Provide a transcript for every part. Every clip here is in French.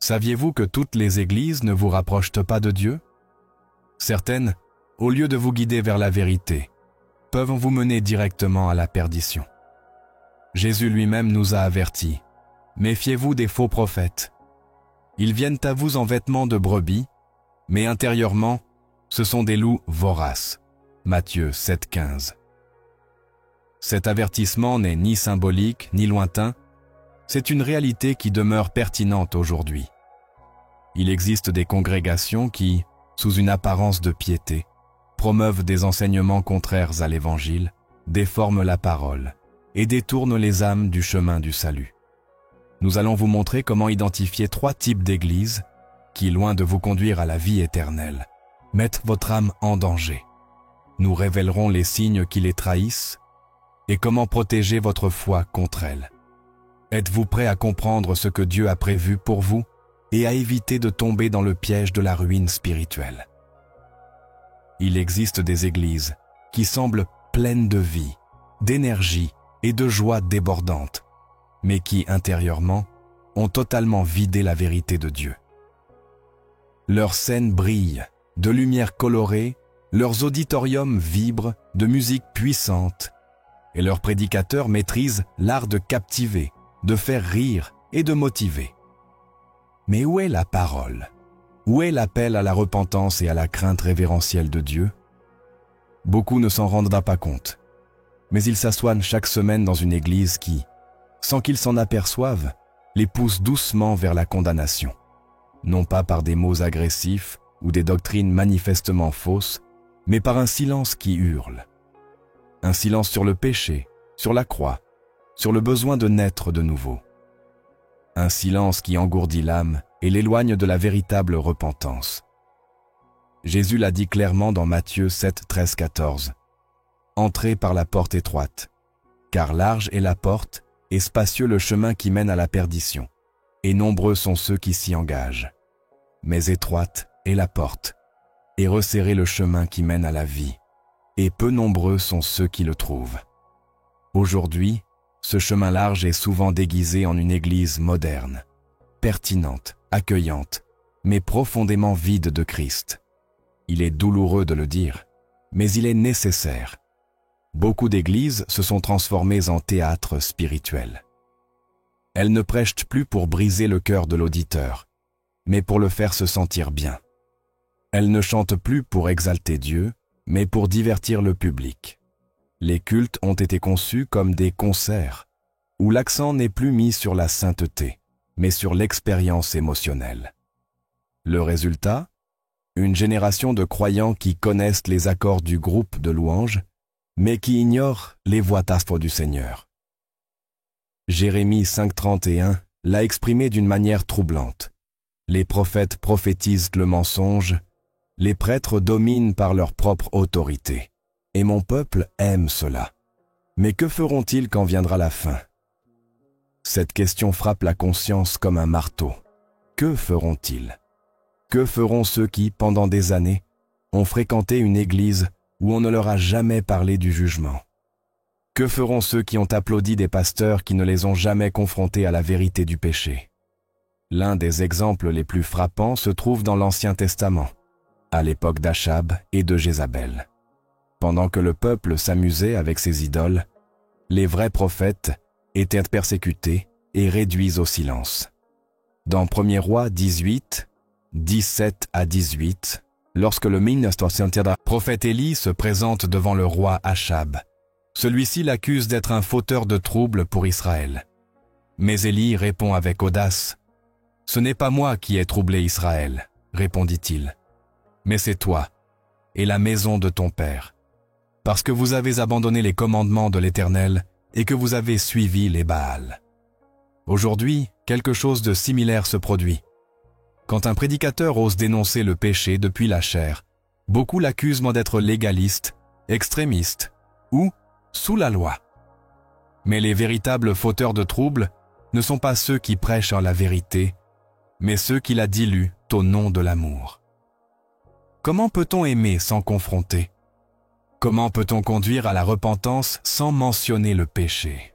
Saviez-vous que toutes les églises ne vous rapprochent pas de Dieu? Certaines, au lieu de vous guider vers la vérité, peuvent vous mener directement à la perdition. Jésus lui-même nous a avertis. Méfiez-vous des faux prophètes. Ils viennent à vous en vêtements de brebis, mais intérieurement, ce sont des loups voraces. Matthieu 7,15. Cet avertissement n'est ni symbolique ni lointain, c'est une réalité qui demeure pertinente aujourd'hui. Il existe des congrégations qui, sous une apparence de piété, promeuvent des enseignements contraires à l'Évangile, déforment la parole et détournent les âmes du chemin du salut. Nous allons vous montrer comment identifier 3 types d'églises qui, loin de vous conduire à la vie éternelle, mettent votre âme en danger. Nous révélerons les signes qui les trahissent et comment protéger votre foi contre elles. Êtes-vous prêt à comprendre ce que Dieu a prévu pour vous et à éviter de tomber dans le piège de la ruine spirituelle? Il existe des églises qui semblent pleines de vie, d'énergie et de joie débordante, mais qui, intérieurement, ont totalement vidé la vérité de Dieu. Leurs scènes brillent, de lumière colorée, leurs auditoriums vibrent de musique puissante, et leurs prédicateurs maîtrisent l'art de captiver, de faire rire et de motiver. Mais où est la parole? Où est l'appel à la repentance et à la crainte révérentielle de Dieu? Beaucoup ne s'en rendent pas compte, mais ils s'assoient chaque semaine dans une église qui, sans qu'ils s'en aperçoivent, les pousse doucement vers la condamnation, non pas par des mots agressifs ou des doctrines manifestement fausses, mais par un silence qui hurle. Un silence sur le péché, sur la croix, sur le besoin de naître de nouveau. Un silence qui engourdit l'âme et l'éloigne de la véritable repentance. Jésus l'a dit clairement dans Matthieu 7, 13, 14. « Entrez par la porte étroite, car large est la porte et spacieux le chemin qui mène à la perdition, et nombreux sont ceux qui s'y engagent. Mais étroite est la porte, et resserré le chemin qui mène à la vie, et peu nombreux sont ceux qui le trouvent. » Aujourd'hui, ce chemin large est souvent déguisé en une église moderne, pertinente, accueillante, mais profondément vide de Christ. Il est douloureux de le dire, mais il est nécessaire. Beaucoup d'églises se sont transformées en théâtres spirituels. Elles ne prêchent plus pour briser le cœur de l'auditeur, mais pour le faire se sentir bien. Elles ne chantent plus pour exalter Dieu, mais pour divertir le public. Les cultes ont été conçus comme des concerts, où l'accent n'est plus mis sur la sainteté, mais sur l'expérience émotionnelle. Le résultat? Une génération de croyants qui connaissent les accords du groupe de louanges, mais qui ignorent les voix aspres du Seigneur. Jérémie 5,31 l'a exprimé d'une manière troublante. Les prophètes prophétisent le mensonge, les prêtres dominent par leur propre autorité. Et mon peuple aime cela. Mais que feront-ils quand viendra la fin? Cette question frappe la conscience comme un marteau. Que feront-ils? Que feront ceux qui, pendant des années, ont fréquenté une église où on ne leur a jamais parlé du jugement? Que feront ceux qui ont applaudi des pasteurs qui ne les ont jamais confrontés à la vérité du péché? L'un des exemples les plus frappants se trouve dans l'Ancien Testament, à l'époque d'Achab et de Jézabel. Pendant que le peuple s'amusait avec ses idoles, les vrais prophètes étaient persécutés et réduits au silence. Dans 1er Rois 18, 17 à 18, lorsque le prophète Élie se présente devant le roi Achab, celui-ci l'accuse d'être un fauteur de troubles pour Israël. Mais Élie répond avec audace. « Ce n'est pas moi qui ai troublé Israël, répondit-il, mais c'est toi et la maison de ton père. Parce que vous avez abandonné les commandements de l'Éternel et que vous avez suivi les Baals. » Aujourd'hui, quelque chose de similaire se produit. Quand un prédicateur ose dénoncer le péché depuis la chair, beaucoup l'accusent d'être légaliste, extrémiste ou sous la loi. Mais les véritables fauteurs de troubles ne sont pas ceux qui prêchent la vérité, mais ceux qui la diluent au nom de l'amour. Comment peut-on aimer sans confronter? Comment peut-on conduire à la repentance sans mentionner le péché?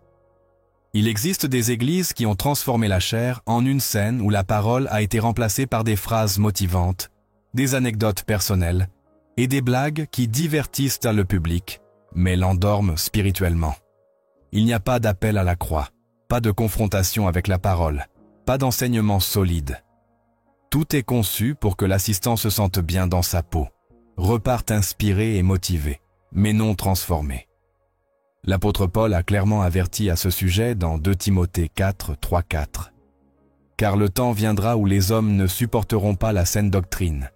Il existe des églises qui ont transformé la chair en une scène où la parole a été remplacée par des phrases motivantes, des anecdotes personnelles et des blagues qui divertissent le public, mais l'endorment spirituellement. Il n'y a pas d'appel à la croix, pas de confrontation avec la parole, pas d'enseignement solide. Tout est conçu pour que l'assistant se sente bien dans sa peau, reparte inspiré et motivé, mais non transformé. L'apôtre Paul a clairement averti à ce sujet dans 2 Timothée 4, 3-4. « Car le temps viendra où les hommes ne supporteront pas la saine doctrine,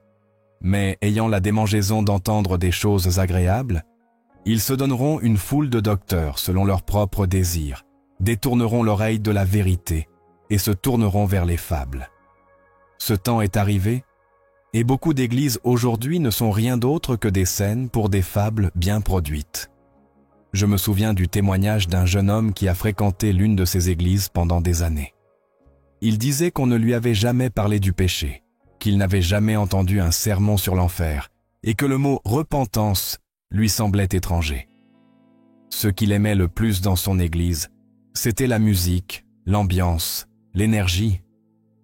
mais ayant la démangeaison d'entendre des choses agréables, ils se donneront une foule de docteurs selon leurs propres désirs, détourneront l'oreille de la vérité et se tourneront vers les fables. Ce temps est arrivé, et beaucoup d'églises aujourd'hui ne sont rien d'autre que des scènes pour des fables bien produites. Je me souviens du témoignage d'un jeune homme qui a fréquenté l'une de ces églises pendant des années. Il disait qu'on ne lui avait jamais parlé du péché, qu'il n'avait jamais entendu un sermon sur l'enfer, et que le mot « repentance » lui semblait étranger. Ce qu'il aimait le plus dans son église, c'était la musique, l'ambiance, l'énergie,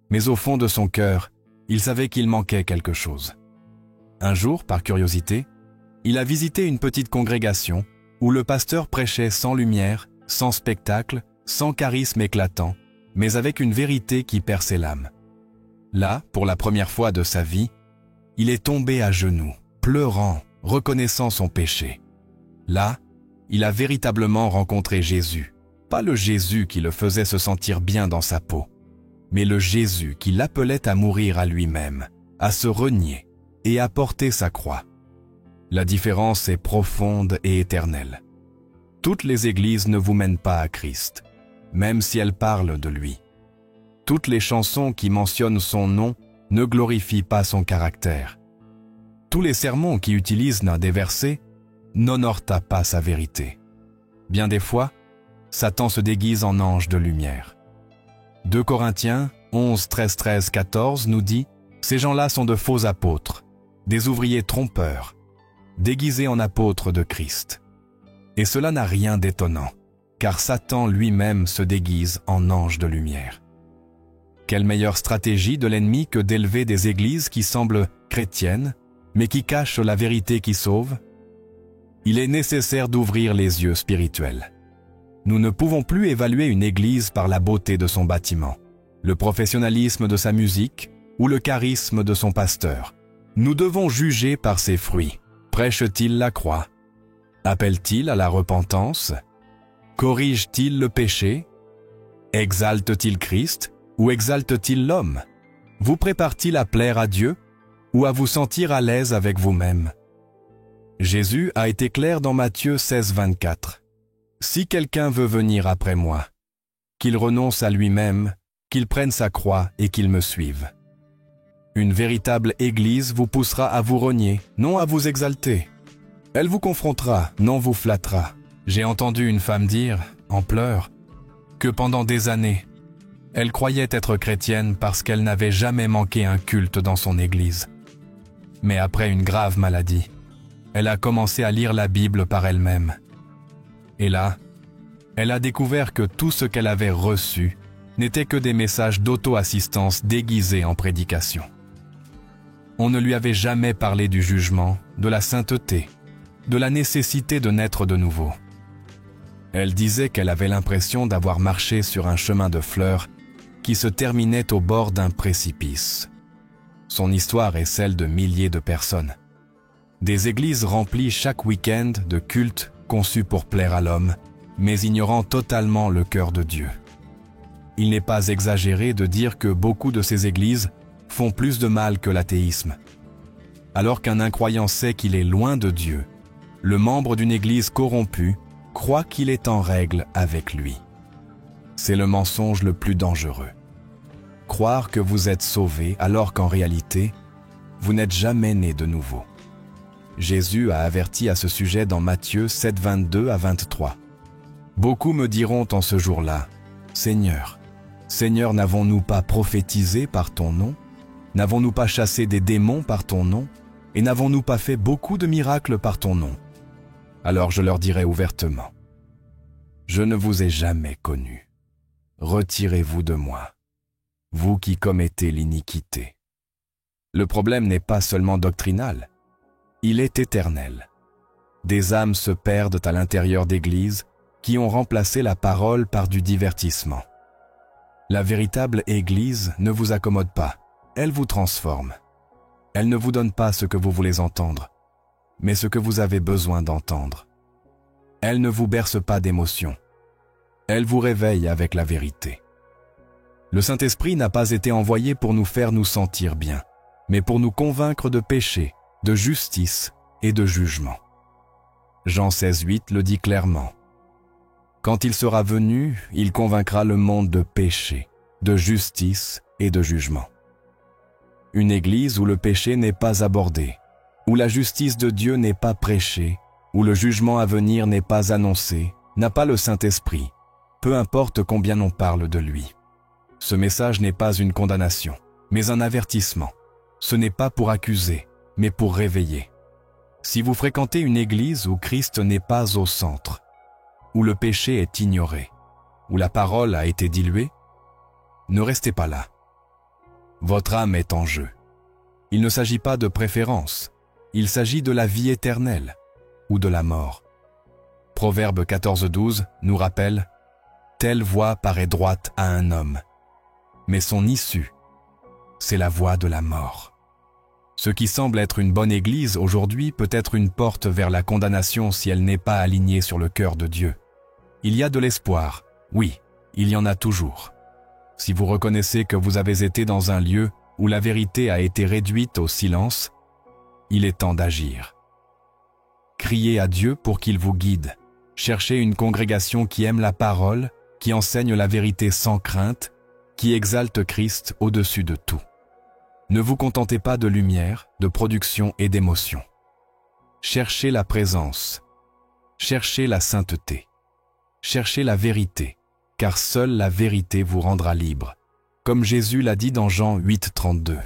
mais au fond de son cœur, il savait qu'il manquait quelque chose. Un jour, par curiosité, il a visité une petite congrégation où le pasteur prêchait sans lumière, sans spectacle, sans charisme éclatant, mais avec une vérité qui perçait l'âme. Là, pour la première fois de sa vie, il est tombé à genoux, pleurant, reconnaissant son péché. Là, il a véritablement rencontré Jésus, pas le Jésus qui le faisait se sentir bien dans sa peau, mais le Jésus qui l'appelait à mourir à lui-même, à se renier et à porter sa croix. La différence est profonde et éternelle. Toutes les églises ne vous mènent pas à Christ, même si elles parlent de lui. Toutes les chansons qui mentionnent son nom ne glorifient pas son caractère. Tous les sermons qui utilisent des versets n'honorent pas sa vérité. Bien des fois, Satan se déguise en ange de lumière. 2 Corinthiens 11, 13, 14 nous dit « Ces gens-là sont de faux apôtres, des ouvriers trompeurs, déguisés en apôtres de Christ. » Et cela n'a rien d'étonnant, car Satan lui-même se déguise en ange de lumière. Quelle meilleure stratégie de l'ennemi que d'élever des églises qui semblent chrétiennes, mais qui cachent la vérité qui sauve? Il est nécessaire d'ouvrir les yeux spirituels. Nous ne pouvons plus évaluer une église par la beauté de son bâtiment, le professionnalisme de sa musique ou le charisme de son pasteur. Nous devons juger par ses fruits. Prêche-t-il la croix? Appelle-t-il à la repentance? Corrige-t-il le péché? Exalte-t-il Christ ou exalte-t-il l'homme? Vous prépare-t-il à plaire à Dieu ou à vous sentir à l'aise avec vous-même? Jésus a été clair dans Matthieu 16, 24. Si quelqu'un veut venir après moi, qu'il renonce à lui-même, qu'il prenne sa croix et qu'il me suive. Une véritable église vous poussera à vous renier, non à vous exalter. Elle vous confrontera, non vous flattera. J'ai entendu une femme dire, en pleurs, que pendant des années, elle croyait être chrétienne parce qu'elle n'avait jamais manqué un culte dans son église. Mais après une grave maladie, elle a commencé à lire la Bible par elle-même. Et là, elle a découvert que tout ce qu'elle avait reçu n'était que des messages d'auto-assistance déguisés en prédication. On ne lui avait jamais parlé du jugement, de la sainteté, de la nécessité de naître de nouveau. Elle disait qu'elle avait l'impression d'avoir marché sur un chemin de fleurs qui se terminait au bord d'un précipice. Son histoire est celle de milliers de personnes. Des églises remplies chaque week-end de cultes conçus pour plaire à l'homme, mais ignorant totalement le cœur de Dieu. Il n'est pas exagéré de dire que beaucoup de ces églises font plus de mal que l'athéisme. Alors qu'un incroyant sait qu'il est loin de Dieu, le membre d'une église corrompue croit qu'il est en règle avec lui. C'est le mensonge le plus dangereux. Croire que vous êtes sauvé alors qu'en réalité, vous n'êtes jamais né de nouveau. Jésus a averti à ce sujet dans Matthieu 7, 22 à 23. « Beaucoup me diront en ce jour-là, « Seigneur, Seigneur, n'avons-nous pas prophétisé par ton nom? N'avons-nous pas chassé des démons par ton nom? Et n'avons-nous pas fait beaucoup de miracles par ton nom? » Alors je leur dirai ouvertement, « Je ne vous ai jamais connus. retirez-vous de moi, vous qui commettez l'iniquité. Le problème n'est pas seulement doctrinal, il est éternel. Des âmes se perdent à l'intérieur d'églises qui ont remplacé la parole par du divertissement. La véritable Église ne vous accommode pas, elle vous transforme. Elle ne vous donne pas ce que vous voulez entendre, mais ce que vous avez besoin d'entendre. Elle ne vous berce pas d'émotions, elle vous réveille avec la vérité. Le Saint-Esprit n'a pas été envoyé pour nous faire nous sentir bien, mais pour nous convaincre de péché, de justice et de jugement. Jean 16,8 le dit clairement. Quand il sera venu, il convaincra le monde de péché, de justice et de jugement. Une église où le péché n'est pas abordé, où la justice de Dieu n'est pas prêchée, où le jugement à venir n'est pas annoncé, n'a pas le Saint-Esprit, peu importe combien on parle de lui. Ce message n'est pas une condamnation, mais un avertissement. Ce n'est pas pour accuser, mais pour réveiller. Si vous fréquentez une église où Christ n'est pas au centre, où le péché est ignoré, où la parole a été diluée, ne restez pas là. Votre âme est en jeu. Il ne s'agit pas de préférence, il s'agit de la vie éternelle ou de la mort. Proverbe 14,12 nous rappelle « Telle voie paraît droite à un homme, mais son issue, c'est la voie de la mort. » Ce qui semble être une bonne église aujourd'hui peut être une porte vers la condamnation si elle n'est pas alignée sur le cœur de Dieu. Il y a de l'espoir, oui, il y en a toujours. Si vous reconnaissez que vous avez été dans un lieu où la vérité a été réduite au silence, il est temps d'agir. Criez à Dieu pour qu'il vous guide. Cherchez une congrégation qui aime la parole, qui enseigne la vérité sans crainte, qui exalte Christ au-dessus de tout. Ne vous contentez pas de lumière, de production et d'émotion. Cherchez la présence. Cherchez la sainteté. Cherchez la vérité, car seule la vérité vous rendra libre, comme Jésus l'a dit dans Jean 8,32.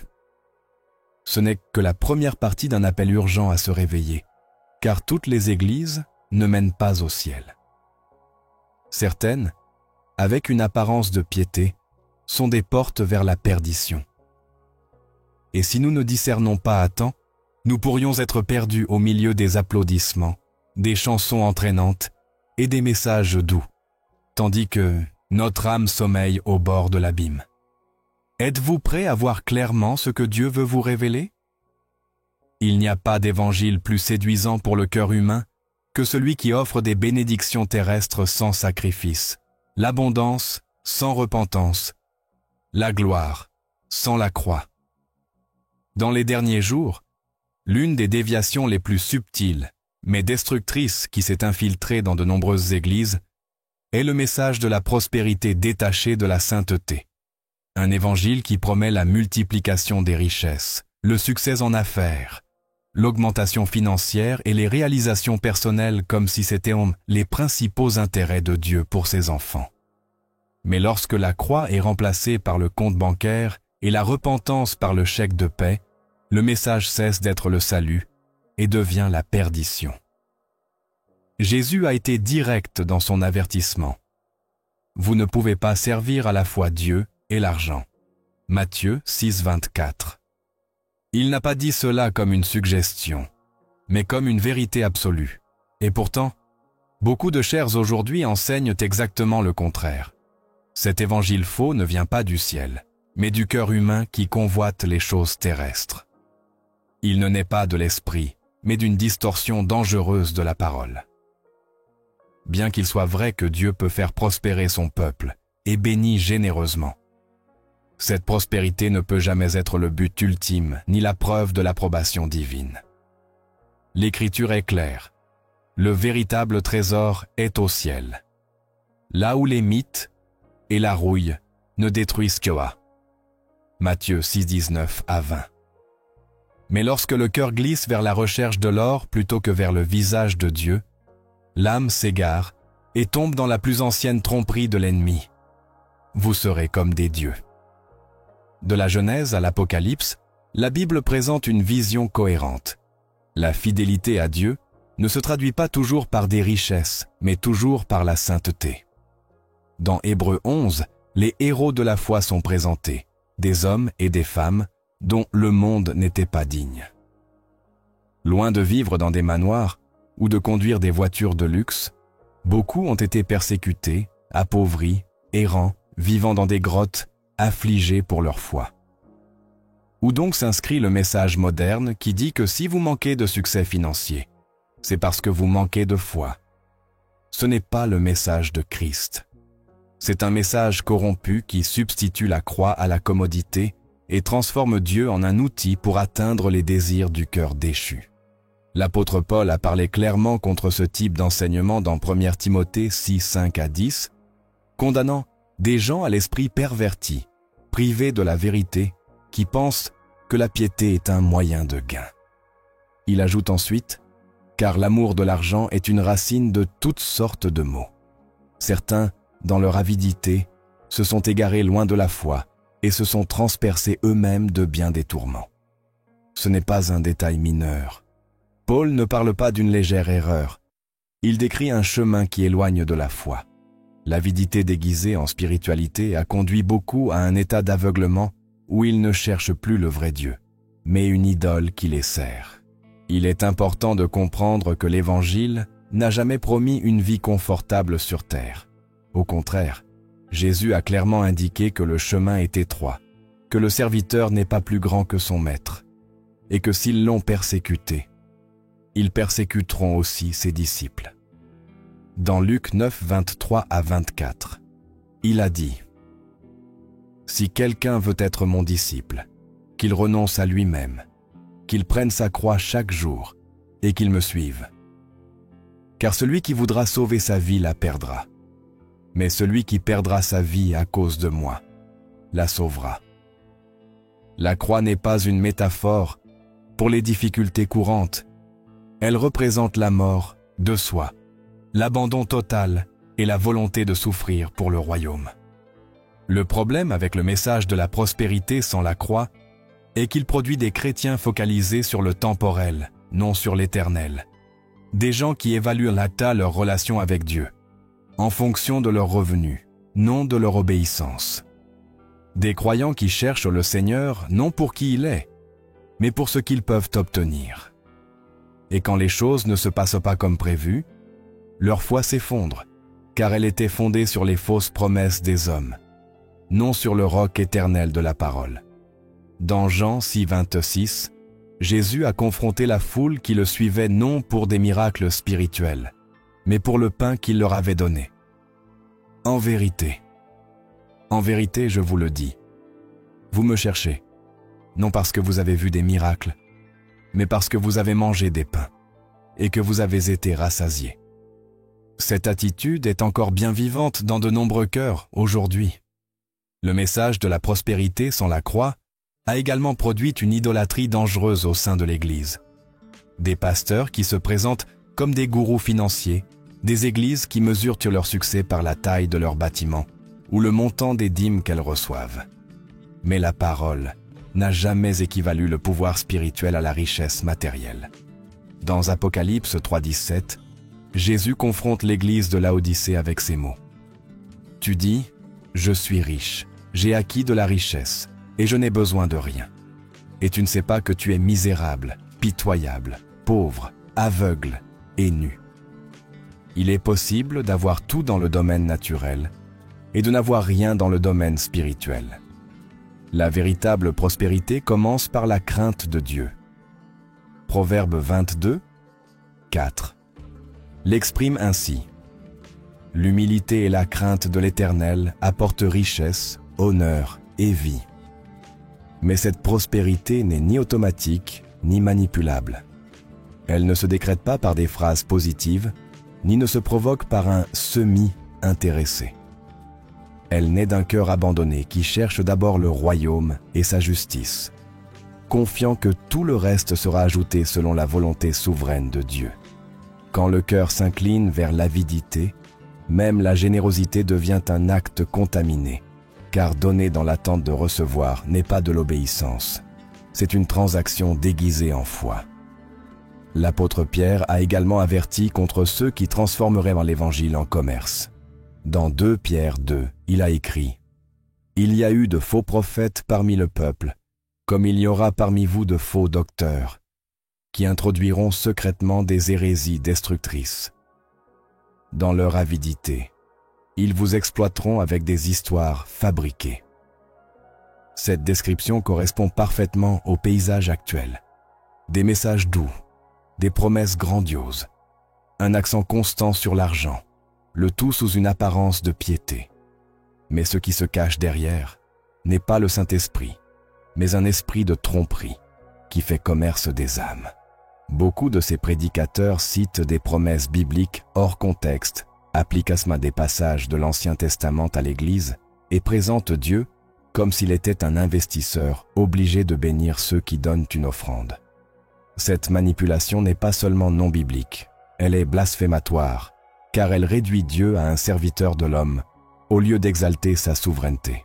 Ce n'est que la première partie d'un appel urgent à se réveiller, car toutes les églises ne mènent pas au ciel. Certaines, avec une apparence de piété, sont des portes vers la perdition. Et si nous ne discernons pas à temps, nous pourrions être perdus au milieu des applaudissements, des chansons entraînantes et des messages doux, tandis que notre âme sommeille au bord de l'abîme. Êtes-vous prêt à voir clairement ce que Dieu veut vous révéler? Il n'y a pas d'évangile plus séduisant pour le cœur humain que celui qui offre des bénédictions terrestres sans sacrifice, l'abondance sans repentance, la gloire sans la croix. Dans les derniers jours, l'une des déviations les plus subtiles, mais destructrices qui s'est infiltrée dans de nombreuses églises, est le message de la prospérité détachée de la sainteté. Un évangile qui promet la multiplication des richesses, le succès en affaires, l'augmentation financière et les réalisations personnelles comme si c'était les principaux intérêts de Dieu pour ses enfants. Mais lorsque la croix est remplacée par le compte bancaire et la repentance par le chèque de paie, le message cesse d'être le salut et devient la perdition. Jésus a été direct dans son avertissement. Vous ne pouvez pas servir à la fois Dieu et l'argent. Matthieu 6,24. Il n'a pas dit cela comme une suggestion, mais comme une vérité absolue. Et pourtant, beaucoup de chers aujourd'hui enseignent exactement le contraire. Cet évangile faux ne vient pas du ciel, mais du cœur humain qui convoite les choses terrestres. Il ne naît pas de l'esprit, mais d'une distorsion dangereuse de la parole. Bien qu'il soit vrai que Dieu peut faire prospérer son peuple et bénit généreusement, cette prospérité ne peut jamais être le but ultime ni la preuve de l'approbation divine. L'Écriture est claire. Le véritable trésor est au ciel, là où les mythes et la rouille ne détruisent que à. Matthieu 6,19 à 20. Mais lorsque le cœur glisse vers la recherche de l'or plutôt que vers le visage de Dieu, l'âme s'égare et tombe dans la plus ancienne tromperie de l'ennemi. Vous serez comme des dieux. De la Genèse à l'Apocalypse, la Bible présente une vision cohérente. La fidélité à Dieu ne se traduit pas toujours par des richesses, mais toujours par la sainteté. Dans Hébreux 11, les héros de la foi sont présentés, des hommes et des femmes dont le monde n'était pas digne. Loin de vivre dans des manoirs ou de conduire des voitures de luxe, beaucoup ont été persécutés, appauvris, errants, vivant dans des grottes, affligés pour leur foi. Où donc s'inscrit le message moderne qui dit que si vous manquez de succès financier, c'est parce que vous manquez de foi? Ce n'est pas le message de Christ. C'est un message corrompu qui substitue la croix à la commodité et transforme Dieu en un outil pour atteindre les désirs du cœur déchu. L'apôtre Paul a parlé clairement contre ce type d'enseignement dans 1 Timothée 6, 5 à 10, condamnant des gens à l'esprit perverti, privés de la vérité, qui pensent que la piété est un moyen de gain. Il ajoute ensuite, « Car l'amour de l'argent est une racine de toutes sortes de maux. Certains, dans leur avidité, se sont égarés loin de la foi et se sont transpercés eux-mêmes de bien des tourments. » Ce n'est pas un détail mineur. Paul ne parle pas d'une légère erreur. Il décrit un chemin qui éloigne de la foi. L'avidité déguisée en spiritualité a conduit beaucoup à un état d'aveuglement où ils ne cherchent plus le vrai Dieu, mais une idole qui les sert. Il est important de comprendre que l'Évangile n'a jamais promis une vie confortable sur terre. Au contraire, Jésus a clairement indiqué que le chemin est étroit, que le serviteur n'est pas plus grand que son maître, et que s'ils l'ont persécuté, ils persécuteront aussi ses disciples. Dans Luc 9, 23 à 24, il a dit « Si quelqu'un veut être mon disciple, qu'il renonce à lui-même, qu'il prenne sa croix chaque jour et qu'il me suive. Car celui qui voudra sauver sa vie la perdra, mais celui qui perdra sa vie à cause de moi la sauvera. » La croix n'est pas une métaphore pour les difficultés courantes. Elle représente la mort de soi, l'abandon total et la volonté de souffrir pour le royaume. Le problème avec le message de la prospérité sans la croix est qu'il produit des chrétiens focalisés sur le temporel, non sur l'éternel. Des gens qui évaluent leur relation avec Dieu, en fonction de leurs revenus, non de leur obéissance. Des croyants qui cherchent le Seigneur non pour qui il est, mais pour ce qu'ils peuvent obtenir. Et quand les choses ne se passent pas comme prévu, leur foi s'effondre, car elle était fondée sur les fausses promesses des hommes, non sur le roc éternel de la parole. Dans Jean 6, 26, Jésus a confronté la foule qui le suivait non pour des miracles spirituels, mais pour le pain qu'il leur avait donné. En vérité, je vous le dis, vous me cherchez, non parce que vous avez vu des miracles, mais parce que vous avez mangé des pains et que vous avez été rassasiés. Cette attitude est encore bien vivante dans de nombreux cœurs aujourd'hui. Le message de la prospérité sans la croix a également produit une idolâtrie dangereuse au sein de l'Église. Des pasteurs qui se présentent comme des gourous financiers, des églises qui mesurent leur succès par la taille de leurs bâtiments ou le montant des dîmes qu'elles reçoivent. Mais la parole n'a jamais équivalu le pouvoir spirituel à la richesse matérielle. Dans Apocalypse 3,17, Jésus confronte l'église de Laodicée avec ces mots. « Tu dis, je suis riche, j'ai acquis de la richesse, et je n'ai besoin de rien. Et tu ne sais pas que tu es misérable, pitoyable, pauvre, aveugle et nu. » Il est possible d'avoir tout dans le domaine naturel et de n'avoir rien dans le domaine spirituel. La véritable prospérité commence par la crainte de Dieu. Proverbe 22, 4 l'exprime ainsi. « L'humilité et la crainte de l'Éternel apportent richesse, honneur et vie. » Mais cette prospérité n'est ni automatique ni manipulable. Elle ne se décrète pas par des phrases positives, ni ne se provoque par un semi-intéressé. Elle naît d'un cœur abandonné qui cherche d'abord le royaume et sa justice, confiant que tout le reste sera ajouté selon la volonté souveraine de Dieu. Quand le cœur s'incline vers l'avidité, même la générosité devient un acte contaminé, car donner dans l'attente de recevoir n'est pas de l'obéissance, c'est une transaction déguisée en foi. L'apôtre Pierre a également averti contre ceux qui transformeraient l'Évangile en commerce. Dans 2 Pierre 2, il a écrit Il y a eu de faux prophètes parmi le peuple, comme il y aura parmi vous de faux docteurs, qui introduiront secrètement des hérésies destructrices. Dans leur avidité, ils vous exploiteront avec des histoires fabriquées. Cette description correspond parfaitement au paysage actuel. Des messages doux, des promesses grandioses, un accent constant sur l'argent, le tout sous une apparence de piété. Mais ce qui se cache derrière n'est pas le Saint-Esprit, mais un esprit de tromperie qui fait commerce des âmes. Beaucoup de ces prédicateurs citent des promesses bibliques hors contexte, appliquent des passages de l'Ancien Testament à l'Église et présentent Dieu comme s'il était un investisseur obligé de bénir ceux qui donnent une offrande. Cette manipulation n'est pas seulement non biblique, elle est blasphématoire, car elle réduit Dieu à un serviteur de l'homme, au lieu d'exalter sa souveraineté.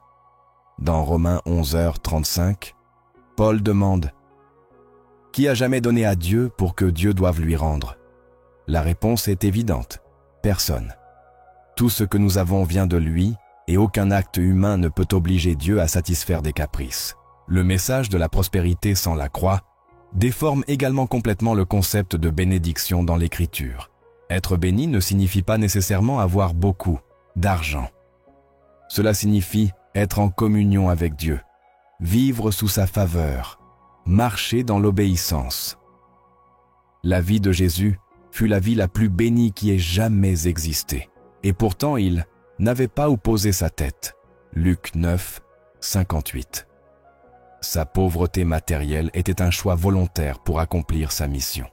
Dans Romains 11h35, Paul demande « Qui a jamais donné à Dieu pour que Dieu doive lui rendre ?» La réponse est évidente, personne. Tout ce que nous avons vient de lui, et aucun acte humain ne peut obliger Dieu à satisfaire des caprices. Le message de la prospérité sans la croix déforme également complètement le concept de bénédiction dans l'Écriture. Être béni ne signifie pas nécessairement avoir beaucoup d'argent. Cela signifie être en communion avec Dieu, vivre sous sa faveur, marcher dans l'obéissance. La vie de Jésus fut la vie la plus bénie qui ait jamais existé, et pourtant il n'avait pas où poser sa tête. Luc 9, 58. Sa pauvreté matérielle était un choix volontaire pour accomplir sa mission.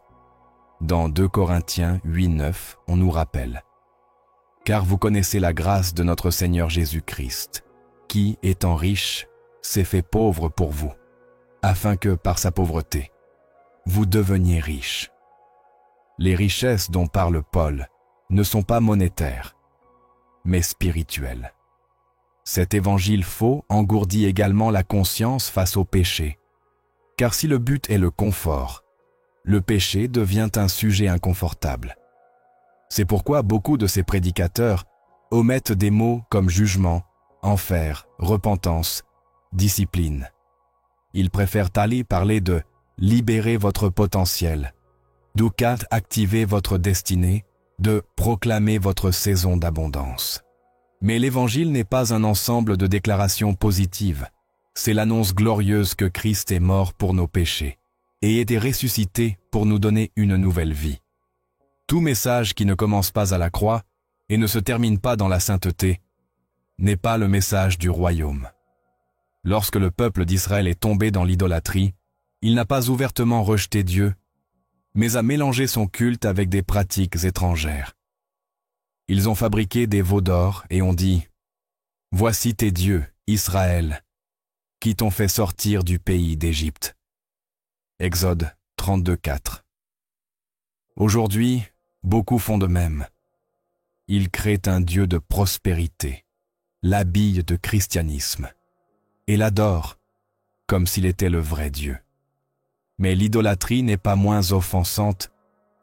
Dans 2 Corinthiens 8, 9, on nous rappelle « Car vous connaissez la grâce de notre Seigneur Jésus-Christ, qui, étant riche, s'est fait pauvre pour vous, afin que, par sa pauvreté, vous deveniez riches. » Les richesses dont parle Paul ne sont pas monétaires, mais spirituelles. Cet évangile faux engourdit également la conscience face au péché, car si le but est le confort, le péché devient un sujet inconfortable. C'est pourquoi beaucoup de ces prédicateurs omettent des mots comme jugement, enfer, repentance, discipline. Ils préfèrent parler de « libérer votre potentiel », d'activer votre destinée, de proclamer votre saison d'abondance. Mais l'Évangile n'est pas un ensemble de déclarations positives. C'est l'annonce glorieuse que Christ est mort pour nos péchés et est ressuscité pour nous donner une nouvelle vie. Tout message qui ne commence pas à la croix et ne se termine pas dans la sainteté n'est pas le message du royaume. Lorsque le peuple d'Israël est tombé dans l'idolâtrie, il n'a pas ouvertement rejeté Dieu, mais a mélangé son culte avec des pratiques étrangères. Ils ont fabriqué des veaux d'or et ont dit « Voici tes dieux, Israël, qui t'ont fait sortir du pays d'Égypte. » Exode 32, 4. Aujourd'hui, beaucoup font de même. Ils créent un Dieu de prospérité, l'habillent de christianisme, et l'adorent comme s'il était le vrai Dieu. Mais l'idolâtrie n'est pas moins offensante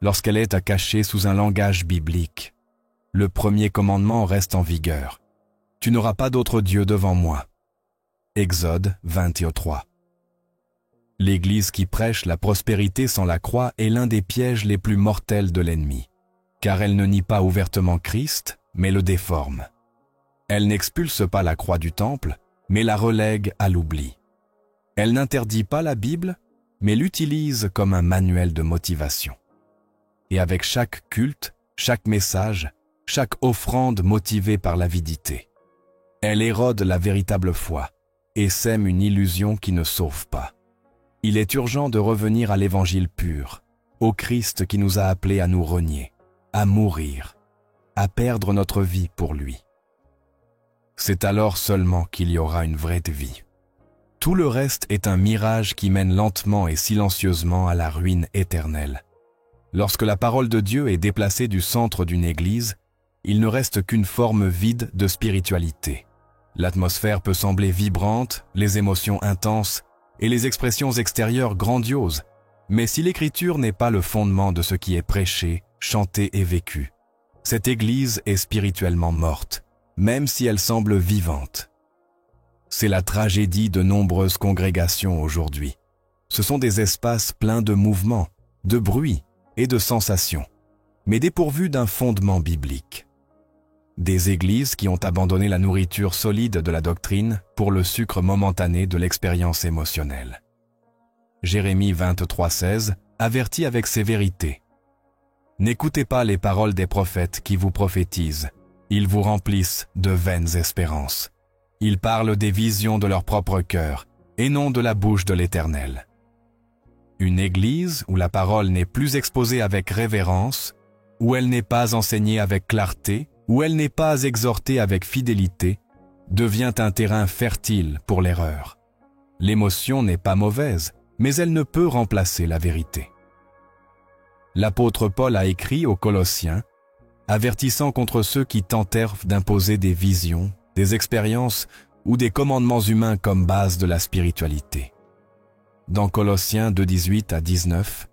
lorsqu'elle est à cacher sous un langage biblique. Le premier commandement reste en vigueur. Tu n'auras pas d'autre Dieu devant moi. Exode 23. L'Église qui prêche la prospérité sans la croix est l'un des pièges les plus mortels de l'ennemi, car elle ne nie pas ouvertement Christ, mais le déforme. Elle n'expulse pas la croix du temple, mais la relègue à l'oubli. Elle n'interdit pas la Bible, mais l'utilise comme un manuel de motivation. Et avec chaque culte, chaque message, chaque offrande motivée par l'avidité, elle érode la véritable foi et sème une illusion qui ne sauve pas. Il est urgent de revenir à l'évangile pur, au Christ qui nous a appelés à nous renier, à mourir, à perdre notre vie pour lui. C'est alors seulement qu'il y aura une vraie vie. Tout le reste est un mirage qui mène lentement et silencieusement à la ruine éternelle. Lorsque la parole de Dieu est déplacée du centre d'une église, il ne reste qu'une forme vide de spiritualité. L'atmosphère peut sembler vibrante, les émotions intenses et les expressions extérieures grandioses, mais si l'écriture n'est pas le fondement de ce qui est prêché, chanté et vécu, cette église est spirituellement morte, même si elle semble vivante. C'est la tragédie de nombreuses congrégations aujourd'hui. Ce sont des espaces pleins de mouvements, de bruit et de sensations, mais dépourvus d'un fondement biblique. Des églises qui ont abandonné la nourriture solide de la doctrine pour le sucre momentané de l'expérience émotionnelle. Jérémie 23,16 avertit avec sévérité. « N'écoutez pas les paroles des prophètes qui vous prophétisent. Ils vous remplissent de vaines espérances. Ils parlent des visions de leur propre cœur et non de la bouche de l'Éternel. » Une église où la parole n'est plus exposée avec révérence, où elle n'est pas enseignée avec clarté, où elle n'est pas exhortée avec fidélité, devient un terrain fertile pour l'erreur. L'émotion n'est pas mauvaise, mais elle ne peut remplacer la vérité. L'apôtre Paul a écrit aux Colossiens, avertissant contre ceux qui tentèrent d'imposer des visions, des expériences ou des commandements humains comme base de la spiritualité. Dans Colossiens 2:18 à 19,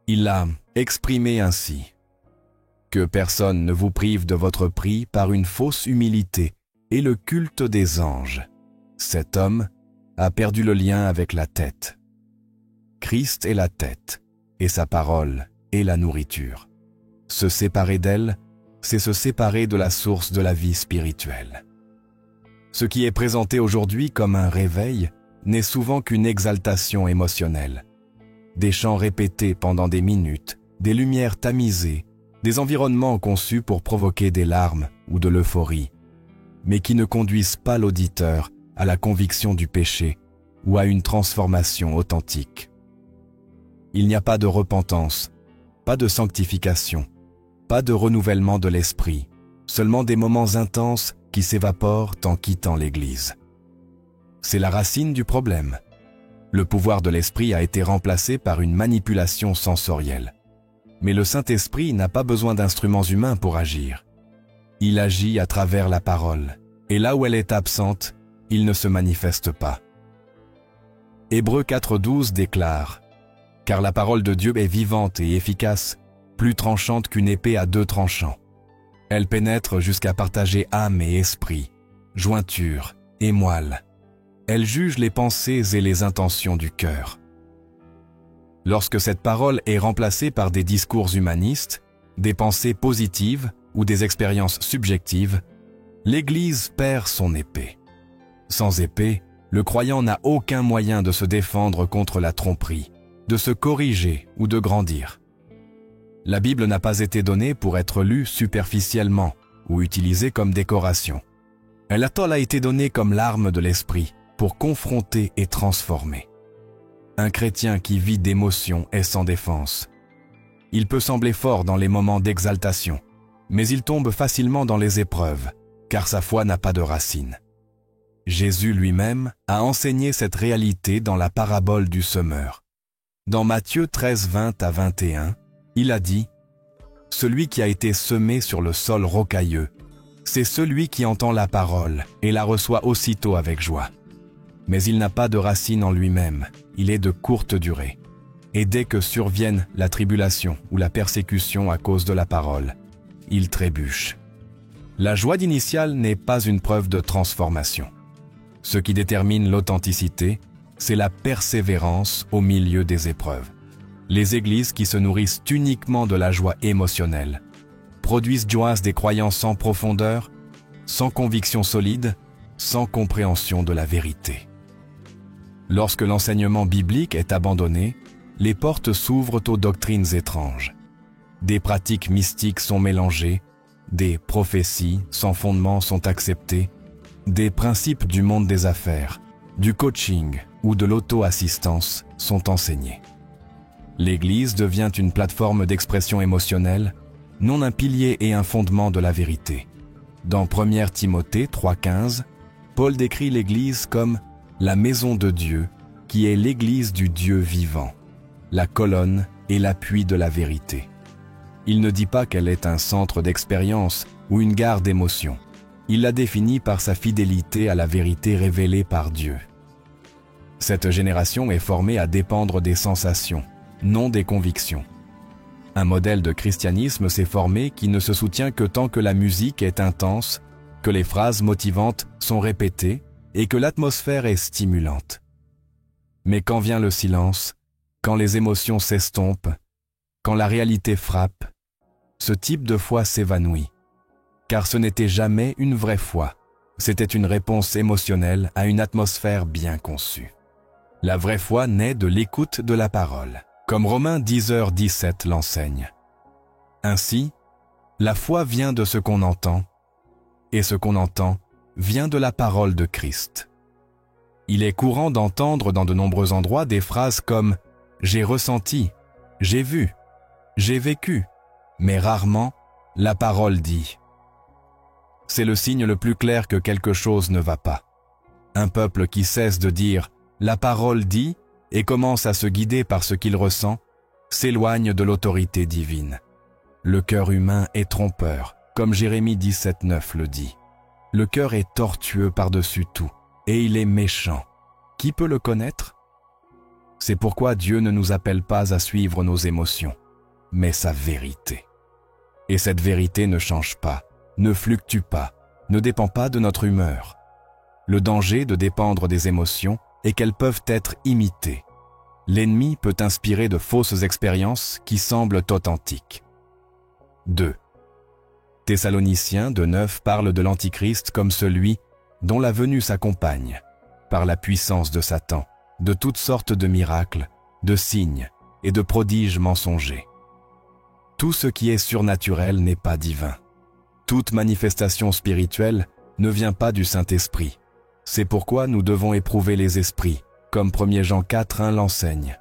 il a exprimé ainsi « Que personne ne vous prive de votre prix par une fausse humilité et le culte des anges. Cet homme a perdu le lien avec la tête. Christ est la tête, et sa parole est la nourriture. Se séparer d'elle, c'est se séparer de la source de la vie spirituelle. Ce qui est présenté aujourd'hui comme un réveil n'est souvent qu'une exaltation émotionnelle. Des chants répétés pendant des minutes, des lumières tamisées, des environnements conçus pour provoquer des larmes ou de l'euphorie, mais qui ne conduisent pas l'auditeur à la conviction du péché ou à une transformation authentique. Il n'y a pas de repentance, pas de sanctification, pas de renouvellement de l'esprit, seulement des moments intenses qui s'évaporent en quittant l'Église. C'est la racine du problème. Le pouvoir de l'esprit a été remplacé par une manipulation sensorielle. Mais le Saint-Esprit n'a pas besoin d'instruments humains pour agir. Il agit à travers la parole, et là où elle est absente, il ne se manifeste pas. Hébreux 4:12 déclare « Car la parole de Dieu est vivante et efficace, plus tranchante qu'une épée à 2 tranchants. Elle pénètre jusqu'à partager âme et esprit, jointure et moelle. Elle juge les pensées et les intentions du cœur. » Lorsque cette parole est remplacée par des discours humanistes, des pensées positives ou des expériences subjectives, l'Église perd son épée. Sans épée, le croyant n'a aucun moyen de se défendre contre la tromperie, de se corriger ou de grandir. La Bible n'a pas été donnée pour être lue superficiellement ou utilisée comme décoration. Elle a été donnée comme l'arme de l'esprit pour confronter et transformer. Un chrétien qui vit d'émotions est sans défense. Il peut sembler fort dans les moments d'exaltation, mais il tombe facilement dans les épreuves, car sa foi n'a pas de racine. Jésus lui-même a enseigné cette réalité dans la parabole du semeur. Dans Matthieu 13:20 à 21, il a dit « Celui qui a été semé sur le sol rocailleux, c'est celui qui entend la parole et la reçoit aussitôt avec joie. Mais il n'a pas de racine en lui-même, il est de courte durée. Et dès que survienne la tribulation ou la persécution à cause de la parole, il trébuche. » La joie d'initiale n'est pas une preuve de transformation. Ce qui détermine l'authenticité, c'est la persévérance au milieu des épreuves. Les églises qui se nourrissent uniquement de la joie émotionnelle produisent des croyants sans profondeur, sans conviction solide, sans compréhension de la vérité. Lorsque l'enseignement biblique est abandonné, les portes s'ouvrent aux doctrines étranges. Des pratiques mystiques sont mélangées, des prophéties sans fondement sont acceptées, des principes du monde des affaires, du coaching ou de l'auto-assistance sont enseignés. L'Église devient une plateforme d'expression émotionnelle, non un pilier et un fondement de la vérité. Dans 1 Timothée 3:15, Paul décrit l'Église comme la maison de Dieu, qui est l'Église du Dieu vivant, la colonne et l'appui de la vérité. Il ne dit pas qu'elle est un centre d'expérience ou une gare d'émotions. Il la définit par sa fidélité à la vérité révélée par Dieu. Cette génération est formée à dépendre des sensations, non des convictions. Un modèle de christianisme s'est formé qui ne se soutient que tant que la musique est intense, que les phrases motivantes sont répétées et que l'atmosphère est stimulante. Mais quand vient le silence, quand les émotions s'estompent, quand la réalité frappe, ce type de foi s'évanouit. Car ce n'était jamais une vraie foi, c'était une réponse émotionnelle à une atmosphère bien conçue. La vraie foi naît de l'écoute de la parole, comme Romains 10h17 l'enseigne. Ainsi, la foi vient de ce qu'on entend, et ce qu'on entend vient de la parole de Christ. Il est courant d'entendre dans de nombreux endroits des phrases comme « j'ai ressenti »,« j'ai vu »,« j'ai vécu », mais rarement la parole dit. C'est le signe le plus clair que quelque chose ne va pas. Un peuple qui cesse de dire « la parole dit » et commence à se guider par ce qu'il ressent, s'éloigne de l'autorité divine. Le cœur humain est trompeur, comme Jérémie 17:9 le dit. Le cœur est tortueux par-dessus tout, et il est méchant. Qui peut le connaître? C'est pourquoi Dieu ne nous appelle pas à suivre nos émotions, mais sa vérité. Et cette vérité ne change pas, ne fluctue pas, ne dépend pas de notre humeur. Le danger de dépendre des émotions est qu'elles peuvent être imitées. L'ennemi peut inspirer de fausses expériences qui semblent authentiques. 2. Thessaloniciens 2:9 parle de l'Antichrist comme celui dont la venue s'accompagne, par la puissance de Satan, de toutes sortes de miracles, de signes et de prodiges mensongers. Tout ce qui est surnaturel n'est pas divin. Toute manifestation spirituelle ne vient pas du Saint-Esprit. C'est pourquoi nous devons éprouver les esprits, comme 1 Jean 4:1 l'enseigne.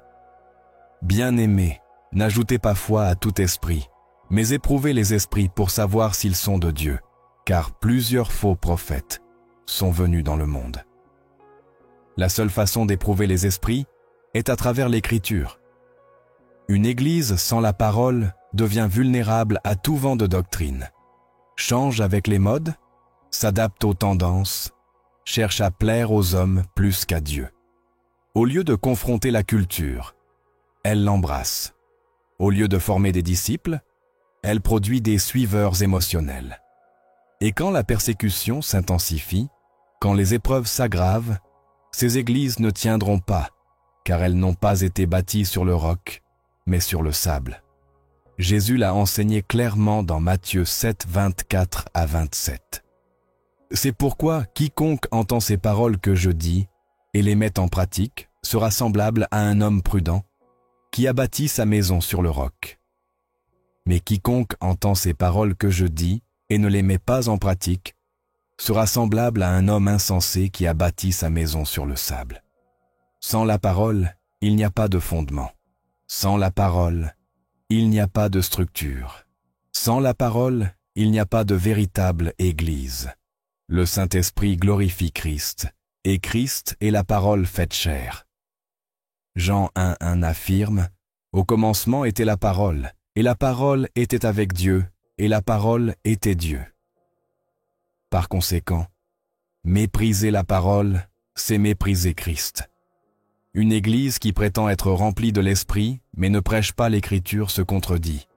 Bien-aimés, n'ajoutez pas foi à tout esprit, mais éprouvez les esprits pour savoir s'ils sont de Dieu, car plusieurs faux prophètes sont venus dans le monde. La seule façon d'éprouver les esprits est à travers l'Écriture. Une église sans la parole devient vulnérable à tout vent de doctrine, change avec les modes, s'adapte aux tendances, cherche à plaire aux hommes plus qu'à Dieu. Au lieu de confronter la culture, elle l'embrasse. Au lieu de former des disciples, elle produit des suiveurs émotionnels. Et quand la persécution s'intensifie, quand les épreuves s'aggravent, ces églises ne tiendront pas, car elles n'ont pas été bâties sur le roc, mais sur le sable. Jésus l'a enseigné clairement dans Matthieu 7:24-27. C'est pourquoi quiconque entend ces paroles que je dis et les met en pratique sera semblable à un homme prudent qui a bâti sa maison sur le roc. Mais quiconque entend ces paroles que je dis et ne les met pas en pratique sera semblable à un homme insensé qui a bâti sa maison sur le sable. Sans la parole, il n'y a pas de fondement. Sans la parole, il n'y a pas de structure. Sans la parole, il n'y a pas de véritable Église. Le Saint-Esprit glorifie Christ, et Christ est la parole faite chair. Jean 1:1 affirme « Au commencement était la parole, et la parole était avec Dieu, et la parole était Dieu. » Par conséquent, mépriser la parole, c'est mépriser Christ. Une église qui prétend être remplie de l'Esprit, mais ne prêche pas l'Écriture se contredit.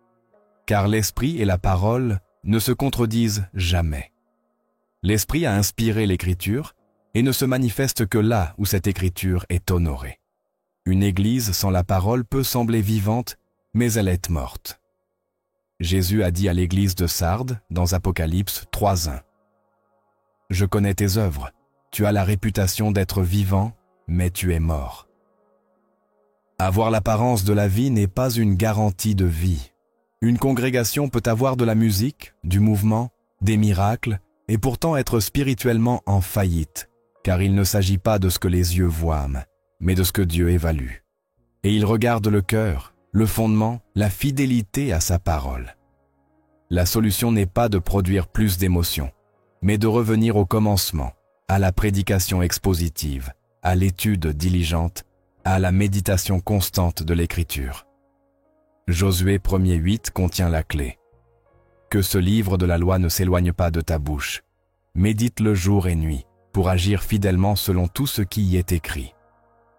Car l'Esprit et la parole ne se contredisent jamais. L'Esprit a inspiré l'Écriture et ne se manifeste que là où cette Écriture est honorée. Une église sans la parole peut sembler vivante, mais elle est morte. Jésus a dit à l'église de Sardes, dans Apocalypse 3:1, « Je connais tes œuvres, tu as la réputation d'être vivant, mais tu es mort. » Avoir l'apparence de la vie n'est pas une garantie de vie. Une congrégation peut avoir de la musique, du mouvement, des miracles, et pourtant être spirituellement en faillite, car il ne s'agit pas de ce que les yeux voient, mais de ce que Dieu évalue. Et il regarde le cœur, le fondement, la fidélité à sa parole. La solution n'est pas de produire plus d'émotions, mais de revenir au commencement, à la prédication expositive, à l'étude diligente, à la méditation constante de l'Écriture. Josué 1:8 contient la clé. Que ce livre de la loi ne s'éloigne pas de ta bouche. Médite-le jour et nuit, pour agir fidèlement selon tout ce qui y est écrit.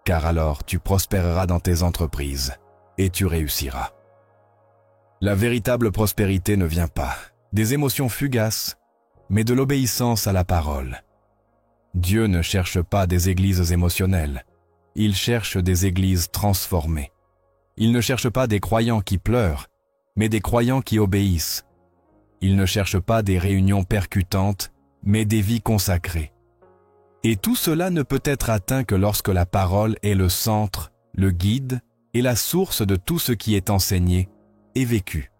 Car alors tu prospéreras dans tes entreprises, et tu réussiras. La véritable prospérité ne vient pas des émotions fugaces, mais de l'obéissance à la parole. Dieu ne cherche pas des églises émotionnelles. Il cherche des églises transformées. Il ne cherche pas des croyants qui pleurent, mais des croyants qui obéissent. Il ne cherche pas des réunions percutantes, mais des vies consacrées. Et tout cela ne peut être atteint que lorsque la parole est le centre, le guide et la source de tout ce qui est enseigné et vécu.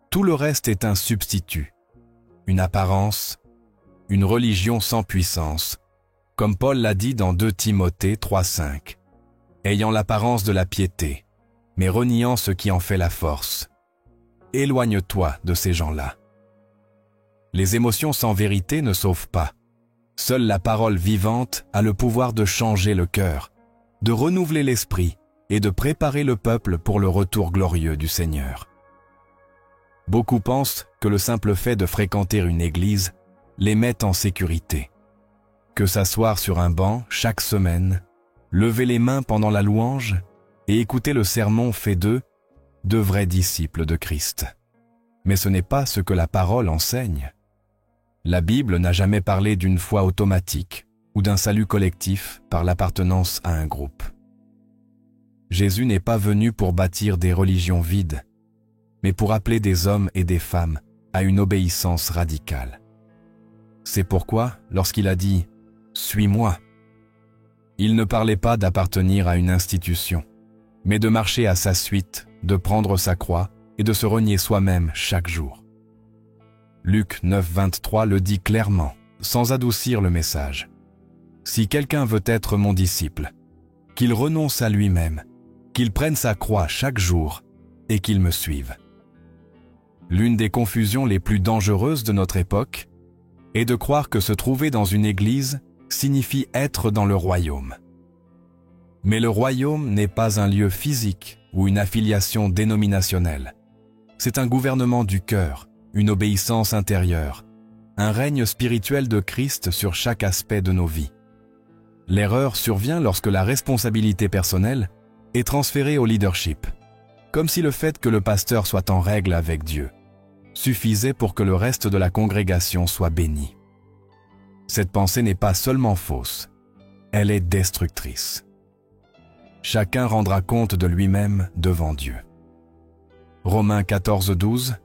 Tout le reste est un substitut, une apparence, une religion sans puissance, comme Paul l'a dit dans 2 Timothée 3,5, ayant l'apparence de la piété, mais reniant ce qui en fait la force. Éloigne-toi de ces gens-là. Les émotions sans vérité ne sauvent pas. Seule la parole vivante a le pouvoir de changer le cœur, de renouveler l'esprit et de préparer le peuple pour le retour glorieux du Seigneur. Beaucoup pensent que le simple fait de fréquenter une église les met en sécurité. Que s'asseoir sur un banc chaque semaine, lever les mains pendant la louange et écouter le sermon fait d'eux de vrais disciples de Christ. Mais ce n'est pas ce que la parole enseigne. La Bible n'a jamais parlé d'une foi automatique ou d'un salut collectif par l'appartenance à un groupe. Jésus n'est pas venu pour bâtir des religions vides, mais pour appeler des hommes et des femmes à une obéissance radicale. C'est pourquoi, lorsqu'il a dit « Suis-moi », il ne parlait pas d'appartenir à une institution, mais de marcher à sa suite, de prendre sa croix et de se renier soi-même chaque jour. Luc 9,23 le dit clairement, sans adoucir le message. « Si quelqu'un veut être mon disciple, qu'il renonce à lui-même, qu'il prenne sa croix chaque jour et qu'il me suive. » L'une des confusions les plus dangereuses de notre époque est de croire que se trouver dans une église signifie être dans le royaume. Mais le royaume n'est pas un lieu physique ou une affiliation dénominationnelle. C'est un gouvernement du cœur, une obéissance intérieure, un règne spirituel de Christ sur chaque aspect de nos vies. L'erreur survient lorsque la responsabilité personnelle est transférée au leadership, comme si le fait que le pasteur soit en règle avec Dieu suffisait pour que le reste de la congrégation soit béni. Cette pensée n'est pas seulement fausse, elle est destructrice. Chacun rendra compte de lui-même devant Dieu. Romains 14,12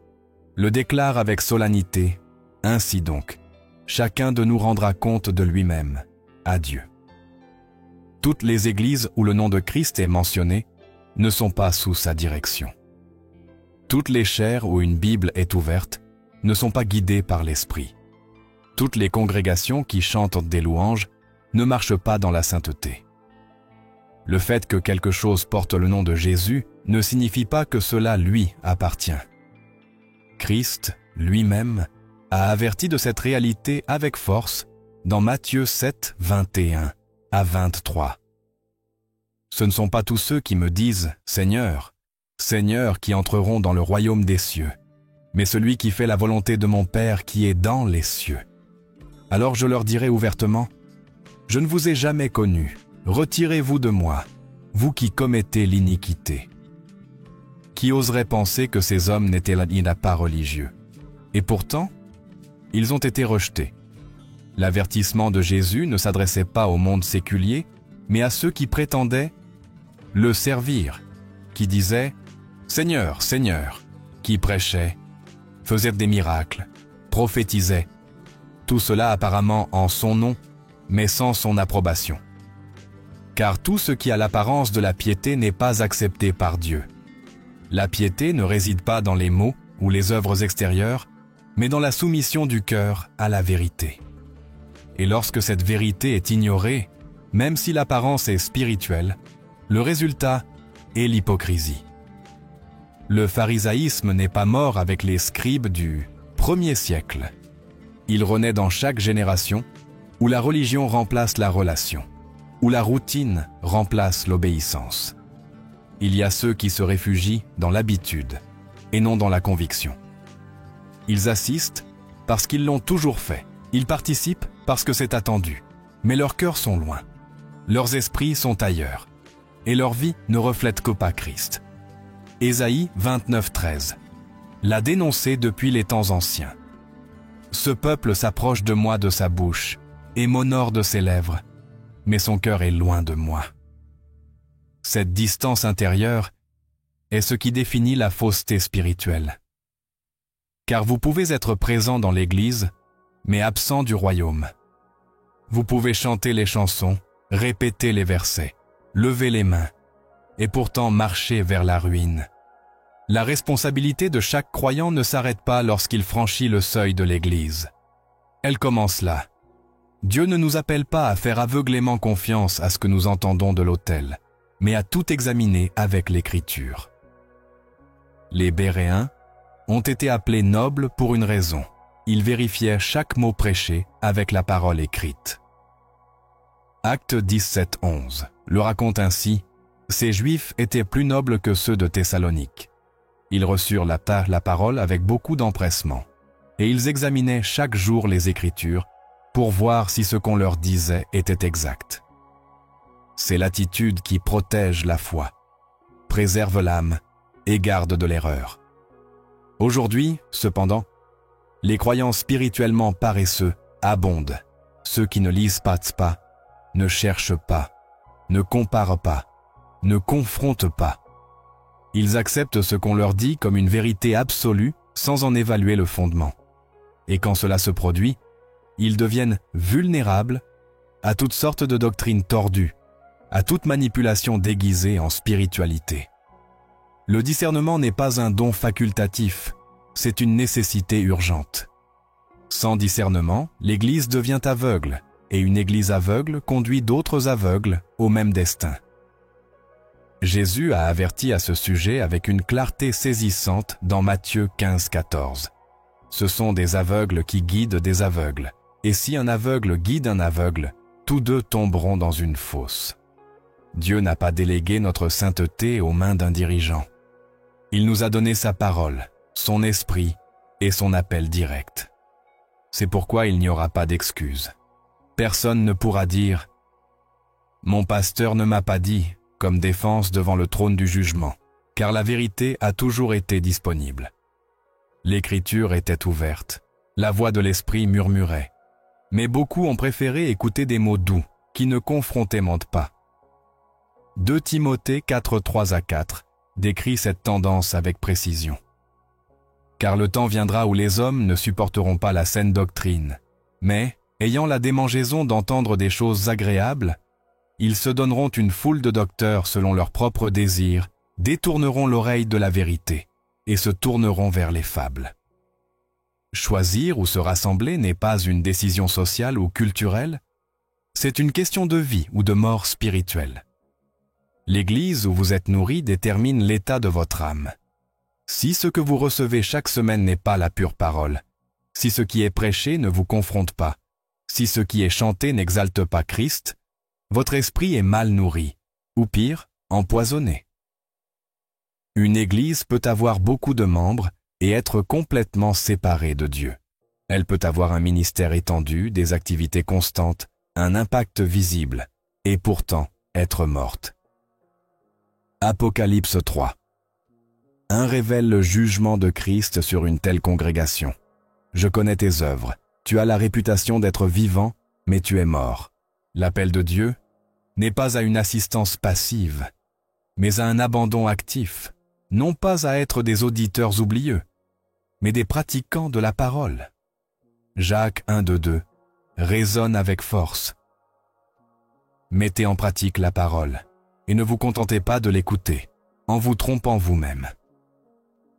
le déclare avec solennité, « Ainsi donc, chacun de nous rendra compte de lui-même à Dieu. » Toutes les églises où le nom de Christ est mentionné ne sont pas sous sa direction. Toutes les chaires où une Bible est ouverte ne sont pas guidées par l'Esprit. Toutes les congrégations qui chantent des louanges ne marchent pas dans la sainteté. Le fait que quelque chose porte le nom de Jésus ne signifie pas que cela lui appartient. Christ, lui-même, a averti de cette réalité avec force dans Matthieu 7, 21 à 23. Ce ne sont pas tous ceux qui me disent « Seigneur, Seigneur » qui entreront dans le royaume des cieux, mais celui qui fait la volonté de mon Père qui est dans les cieux. Alors je leur dirai ouvertement « Je ne vous ai jamais connus, retirez-vous de moi, vous qui commettez l'iniquité. » Qui oserait penser que ces hommes n'étaient pas religieux? Et pourtant, ils ont été rejetés. L'avertissement de Jésus ne s'adressait pas au monde séculier, mais à ceux qui prétendaient le servir, qui disaient « Seigneur, Seigneur », qui prêchaient, faisaient des miracles, prophétisaient. Tout cela apparemment en son nom, mais sans son approbation. Car tout ce qui a l'apparence de la piété n'est pas accepté par Dieu. La piété ne réside pas dans les mots ou les œuvres extérieures, mais dans la soumission du cœur à la vérité. Et lorsque cette vérité est ignorée, même si l'apparence est spirituelle, le résultat est l'hypocrisie. Le pharisaïsme n'est pas mort avec les scribes du 1er siècle. Il renaît dans chaque génération où la religion remplace la relation, où la routine remplace l'obéissance. Il y a ceux qui se réfugient dans l'habitude et non dans la conviction. Ils assistent parce qu'ils l'ont toujours fait. Ils participent parce que c'est attendu. Mais leurs cœurs sont loin. Leurs esprits sont ailleurs. Et leur vie ne reflète que pas Christ. Ésaïe 29,13 l'a dénoncé depuis les temps anciens. Ce peuple s'approche de moi de sa bouche et m'honore de ses lèvres, mais son cœur est loin de moi. Cette distance intérieure est ce qui définit la fausseté spirituelle. Car vous pouvez être présent dans l'Église, mais absent du royaume. Vous pouvez chanter les chansons, répéter les versets, lever les mains, et pourtant marcher vers la ruine. La responsabilité de chaque croyant ne s'arrête pas lorsqu'il franchit le seuil de l'Église. Elle commence là. Dieu ne nous appelle pas à faire aveuglément confiance à ce que nous entendons de l'autel, mais à tout examiner avec l'Écriture. Les Béréens ont été appelés nobles pour une raison. Ils vérifiaient chaque mot prêché avec la parole écrite. Acte 17:11 le raconte ainsi: ces Juifs étaient plus nobles que ceux de Thessalonique. Ils reçurent la parole avec beaucoup d'empressement, et ils examinaient chaque jour les Écritures pour voir si ce qu'on leur disait était exact. C'est l'attitude qui protège la foi, préserve l'âme et garde de l'erreur. Aujourd'hui, cependant, les croyants spirituellement paresseux abondent. Ceux qui ne lisent pas, ne cherchent pas, ne comparent pas, ne confrontent pas. Ils acceptent ce qu'on leur dit comme une vérité absolue sans en évaluer le fondement. Et quand cela se produit, ils deviennent vulnérables à toutes sortes de doctrines tordues, à toute manipulation déguisée en spiritualité. Le discernement n'est pas un don facultatif, c'est une nécessité urgente. Sans discernement, l'Église devient aveugle, et une Église aveugle conduit d'autres aveugles au même destin. Jésus a averti à ce sujet avec une clarté saisissante dans Matthieu 15:14. Ce sont des aveugles qui guident des aveugles, et si un aveugle guide un aveugle, tous deux tomberont dans une fosse. Dieu n'a pas délégué notre sainteté aux mains d'un dirigeant. Il nous a donné sa parole, son esprit et son appel direct. C'est pourquoi il n'y aura pas d'excuse. Personne ne pourra dire « Mon pasteur ne m'a pas dit » comme défense devant le trône du jugement, car la vérité a toujours été disponible. L'Écriture était ouverte, la voix de l'Esprit murmurait, mais beaucoup ont préféré écouter des mots doux, qui ne confrontaient pas. 2 Timothée 4:3-4 décrit cette tendance avec précision. Car le temps viendra où les hommes ne supporteront pas la saine doctrine, mais, ayant la démangeaison d'entendre des choses agréables, ils se donneront une foule de docteurs selon leurs propres désirs, détourneront l'oreille de la vérité et se tourneront vers les fables. Choisir ou se rassembler n'est pas une décision sociale ou culturelle, c'est une question de vie ou de mort spirituelle. L'Église où vous êtes nourri détermine l'état de votre âme. Si ce que vous recevez chaque semaine n'est pas la pure parole, si ce qui est prêché ne vous confronte pas, si ce qui est chanté n'exalte pas Christ, votre esprit est mal nourri, ou pire, empoisonné. Une Église peut avoir beaucoup de membres et être complètement séparée de Dieu. Elle peut avoir un ministère étendu, des activités constantes, un impact visible, et pourtant être morte. Apocalypse 3. 1 révèle le jugement de Christ sur une telle congrégation. Je connais tes œuvres. Tu as la réputation d'être vivant, mais tu es mort. L'appel de Dieu n'est pas à une assistance passive, mais à un abandon actif, non pas à être des auditeurs oublieux, mais des pratiquants de la parole. Jacques 1:2 résonne avec force. Mettez en pratique la parole, et ne vous contentez pas de l'écouter, en vous trompant vous-même.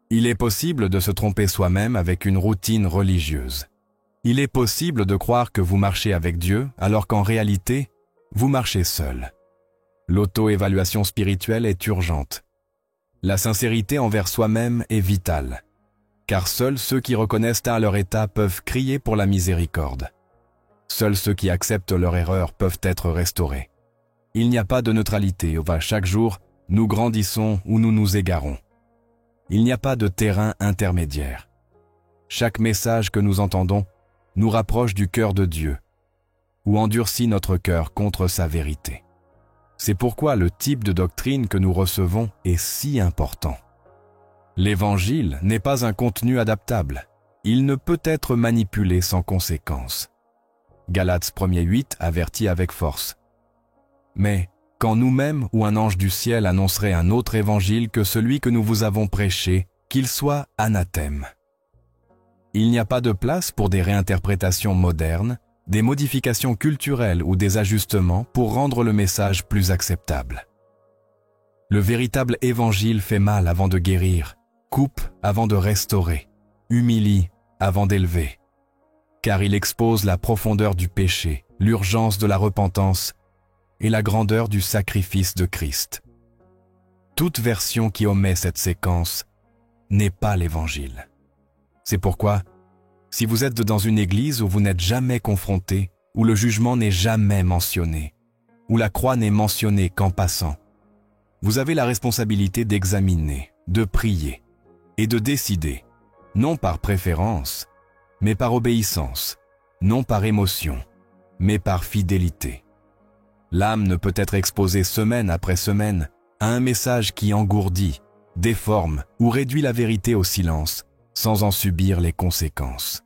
Il est possible de se tromper soi-même avec une routine religieuse. Il est possible de croire que vous marchez avec Dieu, alors qu'en réalité, vous marchez seul. L'auto-évaluation spirituelle est urgente. La sincérité envers soi-même est vitale, car seuls ceux qui reconnaissent à leur état peuvent crier pour la miséricorde. Seuls ceux qui acceptent leur erreur peuvent être restaurés. Il n'y a pas de neutralité, chaque jour, nous grandissons ou nous nous égarons. Il n'y a pas de terrain intermédiaire. Chaque message que nous entendons nous rapproche du cœur de Dieu, ou endurcit notre cœur contre sa vérité. C'est pourquoi le type de doctrine que nous recevons est si important. L'Évangile n'est pas un contenu adaptable. Il ne peut être manipulé sans conséquence. Galates 1:8 avertit avec force. Mais quand nous-mêmes ou un ange du ciel annoncerait un autre évangile que celui que nous vous avons prêché, qu'il soit anathème. Il n'y a pas de place pour des réinterprétations modernes, des modifications culturelles ou des ajustements pour rendre le message plus acceptable. Le véritable évangile fait mal avant de guérir, coupe avant de restaurer, humilie avant d'élever. Car il expose la profondeur du péché, l'urgence de la repentance et la grandeur du sacrifice de Christ. Toute version qui omet cette séquence n'est pas l'Évangile. C'est pourquoi, si vous êtes dans une église où vous n'êtes jamais confronté, où le jugement n'est jamais mentionné, où la croix n'est mentionnée qu'en passant, vous avez la responsabilité d'examiner, de prier et de décider, non par préférence, mais par obéissance, non par émotion, mais par fidélité. L'âme ne peut être exposée semaine après semaine à un message qui engourdit, déforme ou réduit la vérité au silence, sans en subir les conséquences.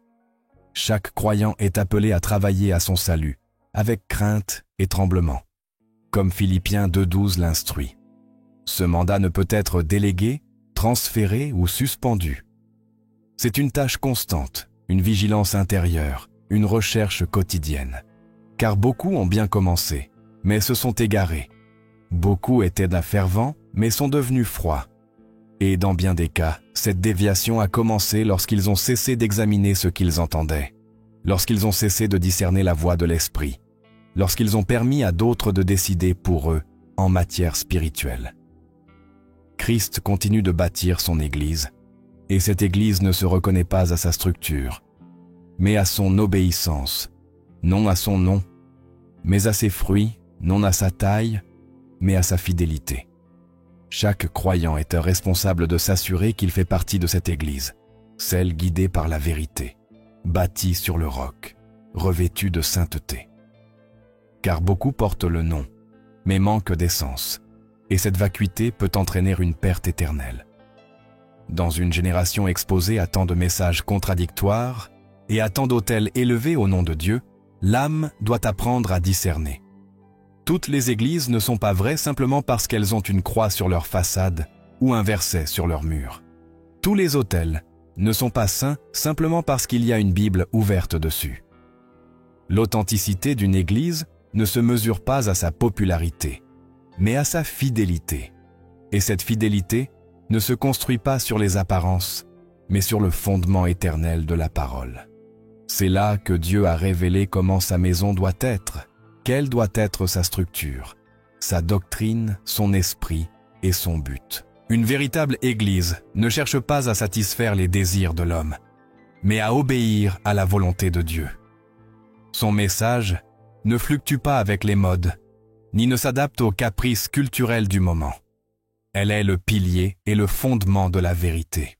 Chaque croyant est appelé à travailler à son salut, avec crainte et tremblement, comme Philippiens 2:12 l'instruit. Ce mandat ne peut être délégué, transféré ou suspendu. C'est une tâche constante, une vigilance intérieure, une recherche quotidienne. Car beaucoup ont bien commencé, mais se sont égarés. Beaucoup étaient d'un fervent, mais sont devenus froids. Et dans bien des cas, cette déviation a commencé lorsqu'ils ont cessé d'examiner ce qu'ils entendaient, lorsqu'ils ont cessé de discerner la voix de l'esprit, lorsqu'ils ont permis à d'autres de décider pour eux en matière spirituelle. Christ continue de bâtir son Église, et cette Église ne se reconnaît pas à sa structure, mais à son obéissance, non à son nom, mais à ses fruits, non à sa taille, mais à sa fidélité. Chaque croyant est responsable de s'assurer qu'il fait partie de cette Église, celle guidée par la vérité, bâtie sur le roc, revêtue de sainteté. Car beaucoup portent le nom, mais manquent d'essence, et cette vacuité peut entraîner une perte éternelle. Dans une génération exposée à tant de messages contradictoires et à tant d'autels élevés au nom de Dieu, l'âme doit apprendre à discerner. Toutes les églises ne sont pas vraies simplement parce qu'elles ont une croix sur leur façade ou un verset sur leur mur. Tous les autels ne sont pas saints simplement parce qu'il y a une Bible ouverte dessus. L'authenticité d'une église ne se mesure pas à sa popularité, mais à sa fidélité. Et cette fidélité ne se construit pas sur les apparences, mais sur le fondement éternel de la parole. C'est là que Dieu a révélé comment sa maison doit être, quelle doit être sa structure, sa doctrine, son esprit et son but. Une véritable Église ne cherche pas à satisfaire les désirs de l'homme, mais à obéir à la volonté de Dieu. Son message ne fluctue pas avec les modes, ni ne s'adapte aux caprices culturels du moment. Elle est le pilier et le fondement de la vérité.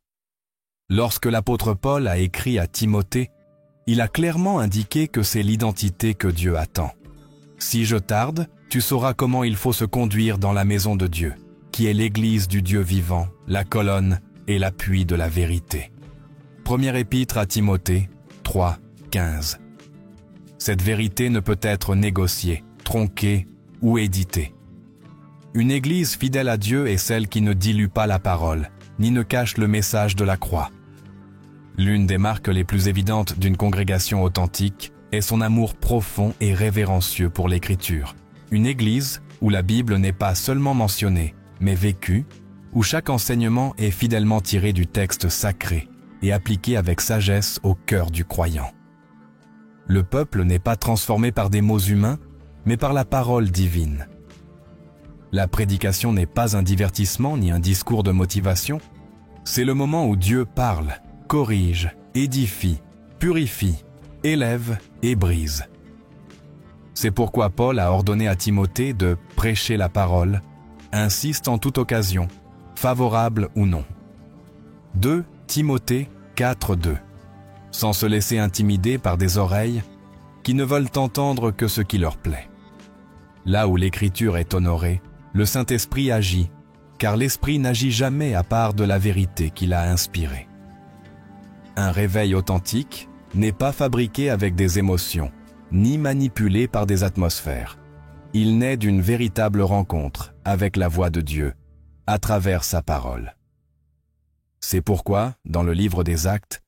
Lorsque l'apôtre Paul a écrit à Timothée, il a clairement indiqué que c'est l'identité que Dieu attend. « Si je tarde, tu sauras comment il faut se conduire dans la maison de Dieu, qui est l'église du Dieu vivant, la colonne et l'appui de la vérité. » Première épître à Timothée 3:15. Cette vérité ne peut être négociée, tronquée ou éditée. Une église fidèle à Dieu est celle qui ne dilue pas la parole, ni ne cache le message de la croix. L'une des marques les plus évidentes d'une congrégation authentique est son amour profond et révérencieux pour l'Écriture. Une église où la Bible n'est pas seulement mentionnée, mais vécue, où chaque enseignement est fidèlement tiré du texte sacré et appliqué avec sagesse au cœur du croyant. Le peuple n'est pas transformé par des mots humains, mais par la parole divine. La prédication n'est pas un divertissement ni un discours de motivation, c'est le moment où Dieu parle, corrige, édifie, purifie, élève et brise. C'est pourquoi Paul a ordonné à Timothée de prêcher la parole, insiste en toute occasion, favorable ou non. 2 Timothée 4:2. Sans se laisser intimider par des oreilles qui ne veulent entendre que ce qui leur plaît. Là où l'Écriture est honorée, le Saint-Esprit agit, car l'Esprit n'agit jamais à part de la vérité qu'il a inspirée. Un réveil authentique n'est pas fabriqué avec des émotions, ni manipulé par des atmosphères. Il naît d'une véritable rencontre avec la voix de Dieu, à travers sa parole. C'est pourquoi, dans le livre des Actes,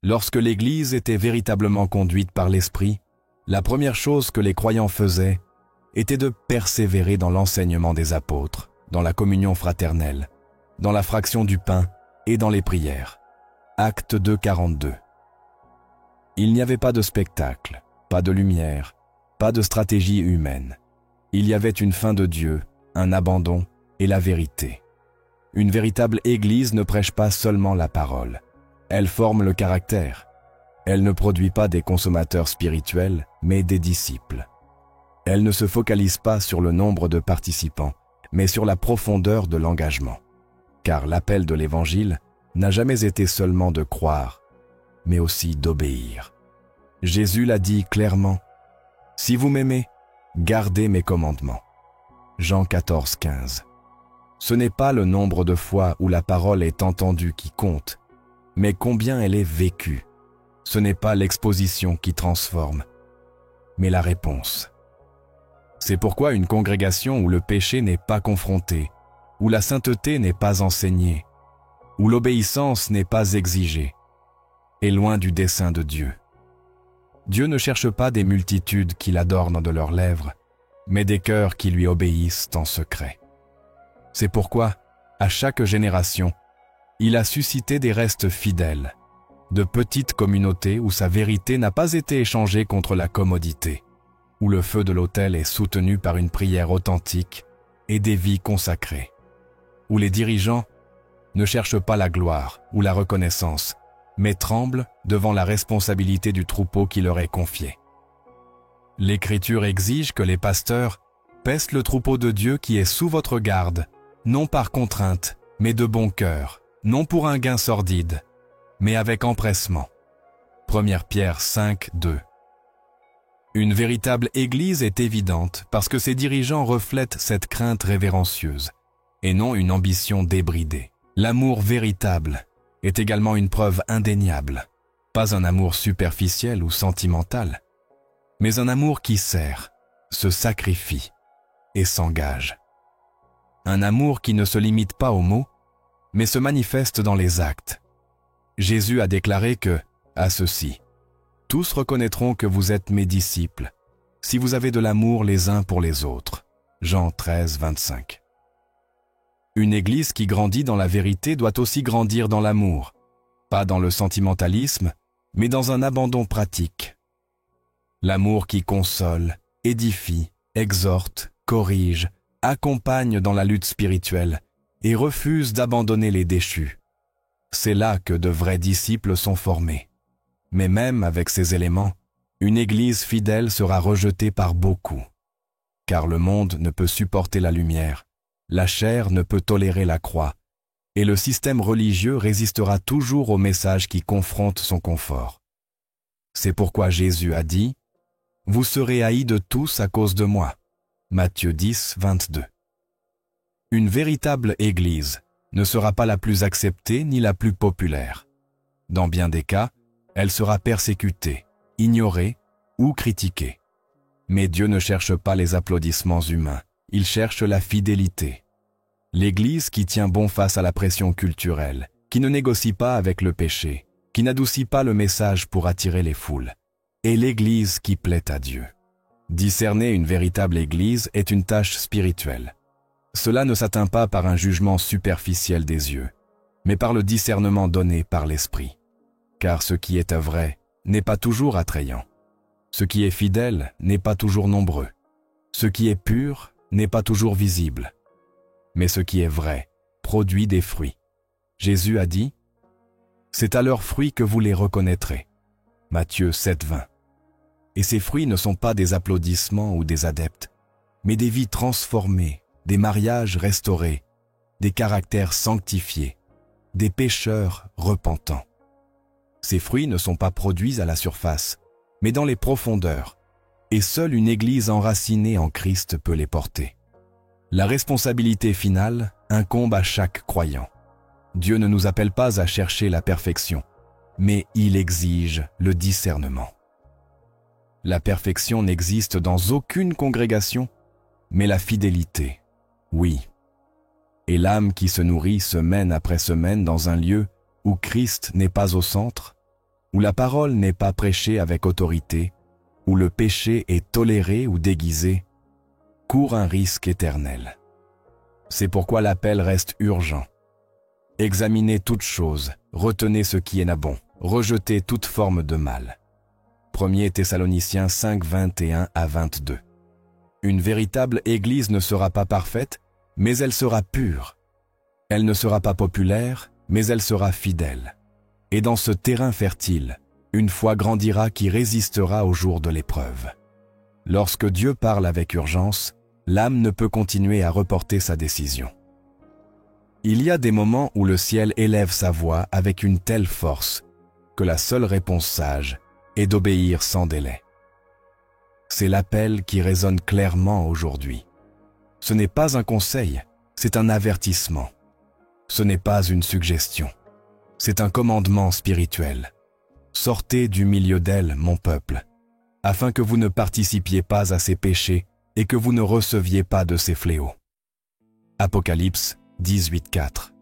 lorsque l'Église était véritablement conduite par l'Esprit, la première chose que les croyants faisaient était de persévérer dans l'enseignement des apôtres, dans la communion fraternelle, dans la fraction du pain et dans les prières. Acte 2, 42. Il n'y avait pas de spectacle, pas de lumière, pas de stratégie humaine. Il y avait une fin de Dieu, un abandon et la vérité. Une véritable Église ne prêche pas seulement la parole. Elle forme le caractère. Elle ne produit pas des consommateurs spirituels, mais des disciples. Elle ne se focalise pas sur le nombre de participants, mais sur la profondeur de l'engagement. Car l'appel de l'Évangile n'a jamais été seulement de croire, mais aussi d'obéir. Jésus l'a dit clairement, « Si vous m'aimez, gardez mes commandements. » Jean 14, 15. Ce n'est pas le nombre de fois où la parole est entendue qui compte, mais combien elle est vécue. Ce n'est pas l'exposition qui transforme, mais la réponse. C'est pourquoi une congrégation où le péché n'est pas confronté, où la sainteté n'est pas enseignée, où l'obéissance n'est pas exigée, est loin du dessein de Dieu. Dieu ne cherche pas des multitudes qui l'adornent de leurs lèvres, mais des cœurs qui lui obéissent en secret. C'est pourquoi, à chaque génération, il a suscité des restes fidèles, de petites communautés où sa vérité n'a pas été échangée contre la commodité, où le feu de l'autel est soutenu par une prière authentique et des vies consacrées, où les dirigeants ne cherchent pas la gloire ou la reconnaissance, mais tremblent devant la responsabilité du troupeau qui leur est confié. L'Écriture exige que les pasteurs paissent le troupeau de Dieu qui est sous votre garde, non par contrainte, mais de bon cœur, non pour un gain sordide, mais avec empressement. 1 Pierre 5, 2. Une véritable Église est évidente parce que ses dirigeants reflètent cette crainte révérencieuse, et non une ambition débridée. L'amour véritable est également une preuve indéniable, pas un amour superficiel ou sentimental, mais un amour qui sert, se sacrifie et s'engage. Un amour qui ne se limite pas aux mots, mais se manifeste dans les actes. Jésus a déclaré que, à ceci, « Tous reconnaîtront que vous êtes mes disciples, si vous avez de l'amour les uns pour les autres. » Jean 13, 25. Une Église qui grandit dans la vérité doit aussi grandir dans l'amour, pas dans le sentimentalisme, mais dans un abandon pratique. L'amour qui console, édifie, exhorte, corrige, accompagne dans la lutte spirituelle et refuse d'abandonner les déchus. C'est là que de vrais disciples sont formés. Mais même avec ces éléments, une Église fidèle sera rejetée par beaucoup. Car le monde ne peut supporter la lumière, la chair ne peut tolérer la croix, et le système religieux résistera toujours au message qui confronte son confort. C'est pourquoi Jésus a dit « Vous serez haïs de tous à cause de moi » Matthieu 10, 22. Une véritable Église ne sera pas la plus acceptée ni la plus populaire. Dans bien des cas, elle sera persécutée, ignorée ou critiquée. Mais Dieu ne cherche pas les applaudissements humains, il cherche la fidélité. L'Église qui tient bon face à la pression culturelle, qui ne négocie pas avec le péché, qui n'adoucit pas le message pour attirer les foules, est l'Église qui plaît à Dieu. Discerner une véritable Église est une tâche spirituelle. Cela ne s'atteint pas par un jugement superficiel des yeux, mais par le discernement donné par l'Esprit. Car ce qui est vrai n'est pas toujours attrayant. Ce qui est fidèle n'est pas toujours nombreux. Ce qui est pur n'est pas toujours visible. Mais ce qui est vrai produit des fruits. Jésus a dit « C'est à leurs fruits que vous les reconnaîtrez. » Matthieu 7, 20. Et ces fruits ne sont pas des applaudissements ou des adeptes, mais des vies transformées, des mariages restaurés, des caractères sanctifiés, des pécheurs repentants. Ces fruits ne sont pas produits à la surface, mais dans les profondeurs, et seule une Église enracinée en Christ peut les porter. La responsabilité finale incombe à chaque croyant. Dieu ne nous appelle pas à chercher la perfection, mais il exige le discernement. La perfection n'existe dans aucune congrégation, mais la fidélité, oui. Et l'âme qui se nourrit semaine après semaine dans un lieu où Christ n'est pas au centre, où la parole n'est pas prêchée avec autorité, où le péché est toléré ou déguisé, court un risque éternel. C'est pourquoi l'appel reste urgent. Examinez toutes choses, retenez ce qui est bon, rejetez toute forme de mal. 1 Thessaloniciens 5, 21 à 22. Une véritable Église ne sera pas parfaite, mais elle sera pure. Elle ne sera pas populaire, mais elle sera fidèle. Et dans ce terrain fertile, une foi grandira qui résistera au jour de l'épreuve. Lorsque Dieu parle avec urgence, l'âme ne peut continuer à reporter sa décision. Il y a des moments où le ciel élève sa voix avec une telle force que la seule réponse sage est d'obéir sans délai. C'est l'appel qui résonne clairement aujourd'hui. Ce n'est pas un conseil, c'est un avertissement. Ce n'est pas une suggestion, c'est un commandement spirituel. Sortez du milieu d'elle, mon peuple, afin que vous ne participiez pas à ses péchés et que vous ne receviez pas de ses fléaux. Apocalypse 18:4.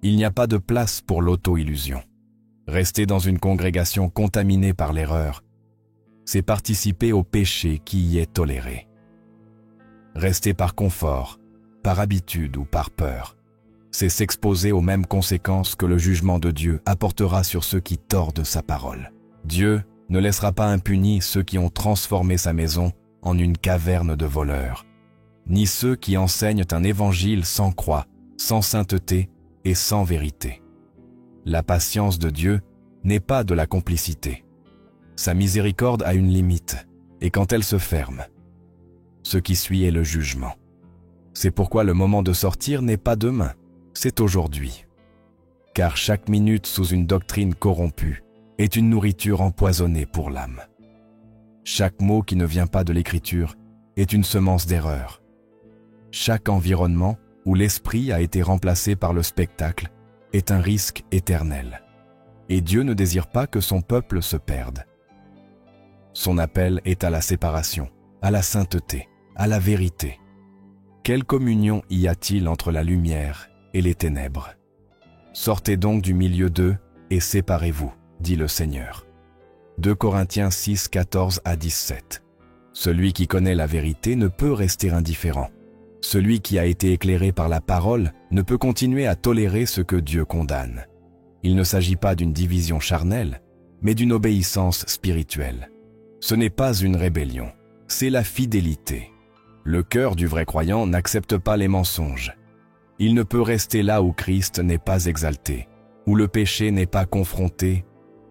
Il n'y a pas de place pour l'auto-illusion. Rester dans une congrégation contaminée par l'erreur, c'est participer au péché qui y est toléré. Rester par confort, par habitude ou par peur, c'est s'exposer aux mêmes conséquences que le jugement de Dieu apportera sur ceux qui tordent sa parole. Dieu ne laissera pas impunis ceux qui ont transformé sa maison en une caverne de voleurs, ni ceux qui enseignent un évangile sans croix, sans sainteté et sans vérité. La patience de Dieu n'est pas de la complicité. Sa miséricorde a une limite, et quand elle se ferme, ce qui suit est le jugement. C'est pourquoi le moment de sortir n'est pas demain, c'est aujourd'hui. Car chaque minute sous une doctrine corrompue est une nourriture empoisonnée pour l'âme. Chaque mot qui ne vient pas de l'Écriture est une semence d'erreur. Chaque environnement où l'esprit a été remplacé par le spectacle est un risque éternel. Et Dieu ne désire pas que son peuple se perde. Son appel est à la séparation, à la sainteté, à la vérité. Quelle communion y a-t-il entre la lumière et les ténèbres? Sortez donc du milieu d'eux et séparez-vous, dit le Seigneur. 2 Corinthiens 6, 14 à 17. Celui qui connaît la vérité ne peut rester indifférent. Celui qui a été éclairé par la parole ne peut continuer à tolérer ce que Dieu condamne. Il ne s'agit pas d'une division charnelle, mais d'une obéissance spirituelle. Ce n'est pas une rébellion, c'est la fidélité. Le cœur du vrai croyant n'accepte pas les mensonges. Il ne peut rester là où Christ n'est pas exalté, où le péché n'est pas confronté,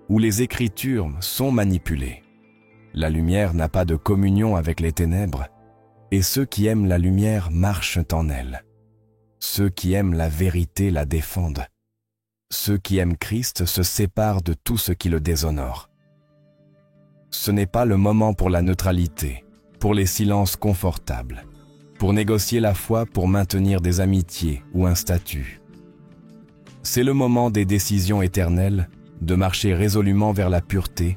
où les Écritures sont manipulées. La lumière n'a pas de communion avec les ténèbres, et ceux qui aiment la lumière marchent en elle. Ceux qui aiment la vérité la défendent. Ceux qui aiment Christ se séparent de tout ce qui le déshonore. Ce n'est pas le moment pour la neutralité, pour les silences confortables, pour négocier la foi pour maintenir des amitiés ou un statut. C'est le moment des décisions éternelles, de marcher résolument vers la pureté,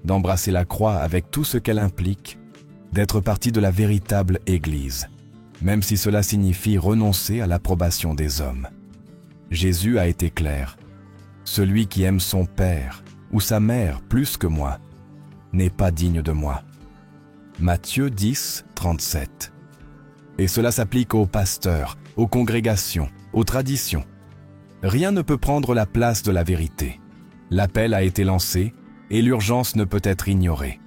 d'embrasser la croix avec tout ce qu'elle implique, d'être partie de la véritable Église, même si cela signifie renoncer à l'approbation des hommes. Jésus a été clair. Celui qui aime son père ou sa mère plus que moi n'est pas digne de moi. Matthieu 10, 37. Et cela s'applique aux pasteurs, aux congrégations, aux traditions. Rien ne peut prendre la place de la vérité. L'appel a été lancé et l'urgence ne peut être ignorée.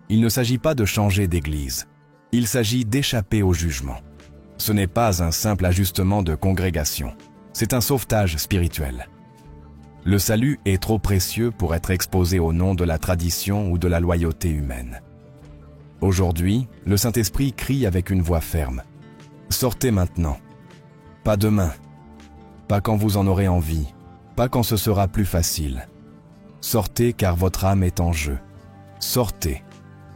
Il ne s'agit pas de changer d'église. Il s'agit d'échapper au jugement. Ce n'est pas un simple ajustement de congrégation. C'est un sauvetage spirituel. Le salut est trop précieux pour être exposé au nom de la tradition ou de la loyauté humaine. Aujourd'hui, le Saint-Esprit crie avec une voix ferme. Sortez maintenant. Pas demain. Pas quand vous en aurez envie. Pas quand ce sera plus facile. Sortez car votre âme est en jeu. Sortez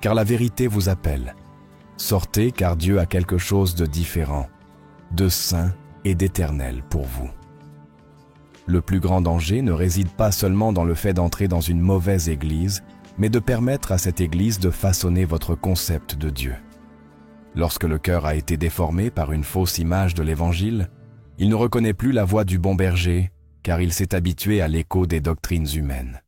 car la vérité vous appelle. Sortez car Dieu a quelque chose de différent, de saint et d'éternel pour vous. Le plus grand danger ne réside pas seulement dans le fait d'entrer dans une mauvaise église, mais de permettre à cette Église de façonner votre concept de Dieu. Lorsque le cœur a été déformé par une fausse image de l'Évangile, il ne reconnaît plus la voix du bon berger, car il s'est habitué à l'écho des doctrines humaines.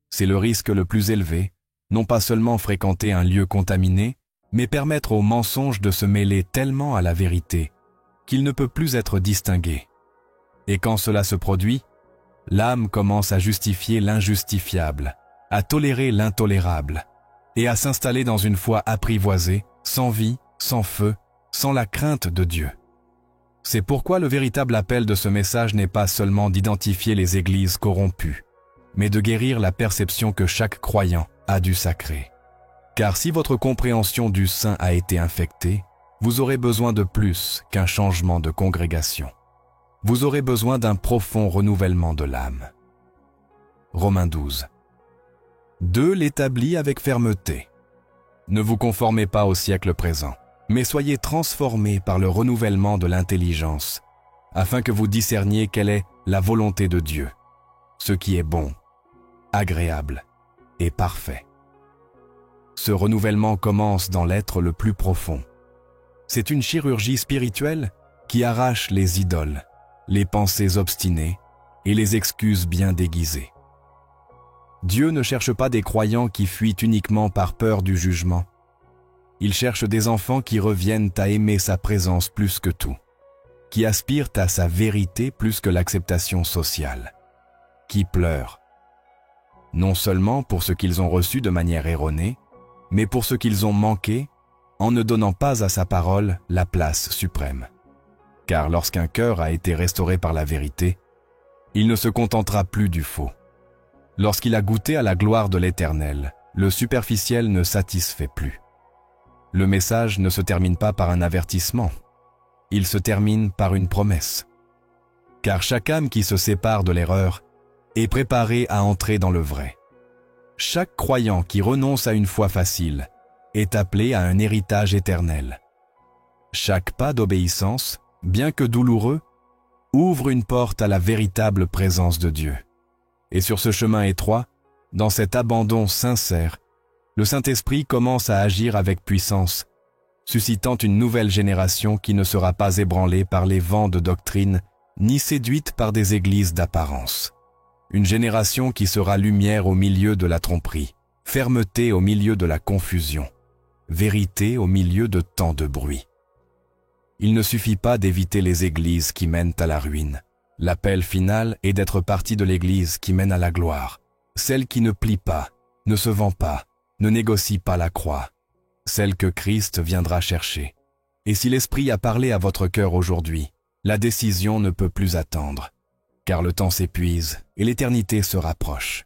C'est le risque le plus élevé, non pas seulement fréquenter un lieu contaminé, mais permettre au mensonge de se mêler tellement à la vérité qu'il ne peut plus être distingué. Et quand cela se produit, l'âme commence à justifier l'injustifiable, à tolérer l'intolérable, et à s'installer dans une foi apprivoisée, sans vie, sans feu, sans la crainte de Dieu. C'est pourquoi le véritable appel de ce message n'est pas seulement d'identifier les églises corrompues, mais de guérir la perception que chaque croyant a du sacré. Car si votre compréhension du saint a été infectée, vous aurez besoin de plus qu'un changement de congrégation. Vous aurez besoin d'un profond renouvellement de l'âme. Romains 12. 2. L'établit avec fermeté. Ne vous conformez pas au siècle présent, mais soyez transformés par le renouvellement de l'intelligence, afin que vous discerniez quelle est la volonté de Dieu, ce qui est bon, agréable et parfait. Ce renouvellement commence dans l'être le plus profond. C'est une chirurgie spirituelle qui arrache les idoles, les pensées obstinées et les excuses bien déguisées. Dieu ne cherche pas des croyants qui fuient uniquement par peur du jugement. Il cherche des enfants qui reviennent à aimer sa présence plus que tout, qui aspirent à sa vérité plus que l'acceptation sociale, qui pleurent, non seulement pour ce qu'ils ont reçu de manière erronée, mais pour ce qu'ils ont manqué en ne donnant pas à sa parole la place suprême. Car lorsqu'un cœur a été restauré par la vérité, il ne se contentera plus du faux. Lorsqu'il a goûté à la gloire de l'Éternel, le superficiel ne satisfait plus. Le message ne se termine pas par un avertissement, il se termine par une promesse. Car chaque âme qui se sépare de l'erreur est préparée à entrer dans le vrai. Chaque croyant qui renonce à une foi facile est appelé à un héritage éternel. Chaque pas d'obéissance, bien que douloureux, ouvre une porte à la véritable présence de Dieu. Et sur ce chemin étroit, dans cet abandon sincère, le Saint-Esprit commence à agir avec puissance, suscitant une nouvelle génération qui ne sera pas ébranlée par les vents de doctrine, ni séduite par des églises d'apparence. Une génération qui sera lumière au milieu de la tromperie, fermeté au milieu de la confusion, vérité au milieu de tant de bruit. Il ne suffit pas d'éviter les églises qui mènent à la ruine. L'appel final est d'être partie de l'église qui mène à la gloire, celle qui ne plie pas, ne se vend pas, ne négocie pas la croix, celle que Christ viendra chercher. Et si l'Esprit a parlé à votre cœur aujourd'hui, la décision ne peut plus attendre, car le temps s'épuise et l'éternité se rapproche.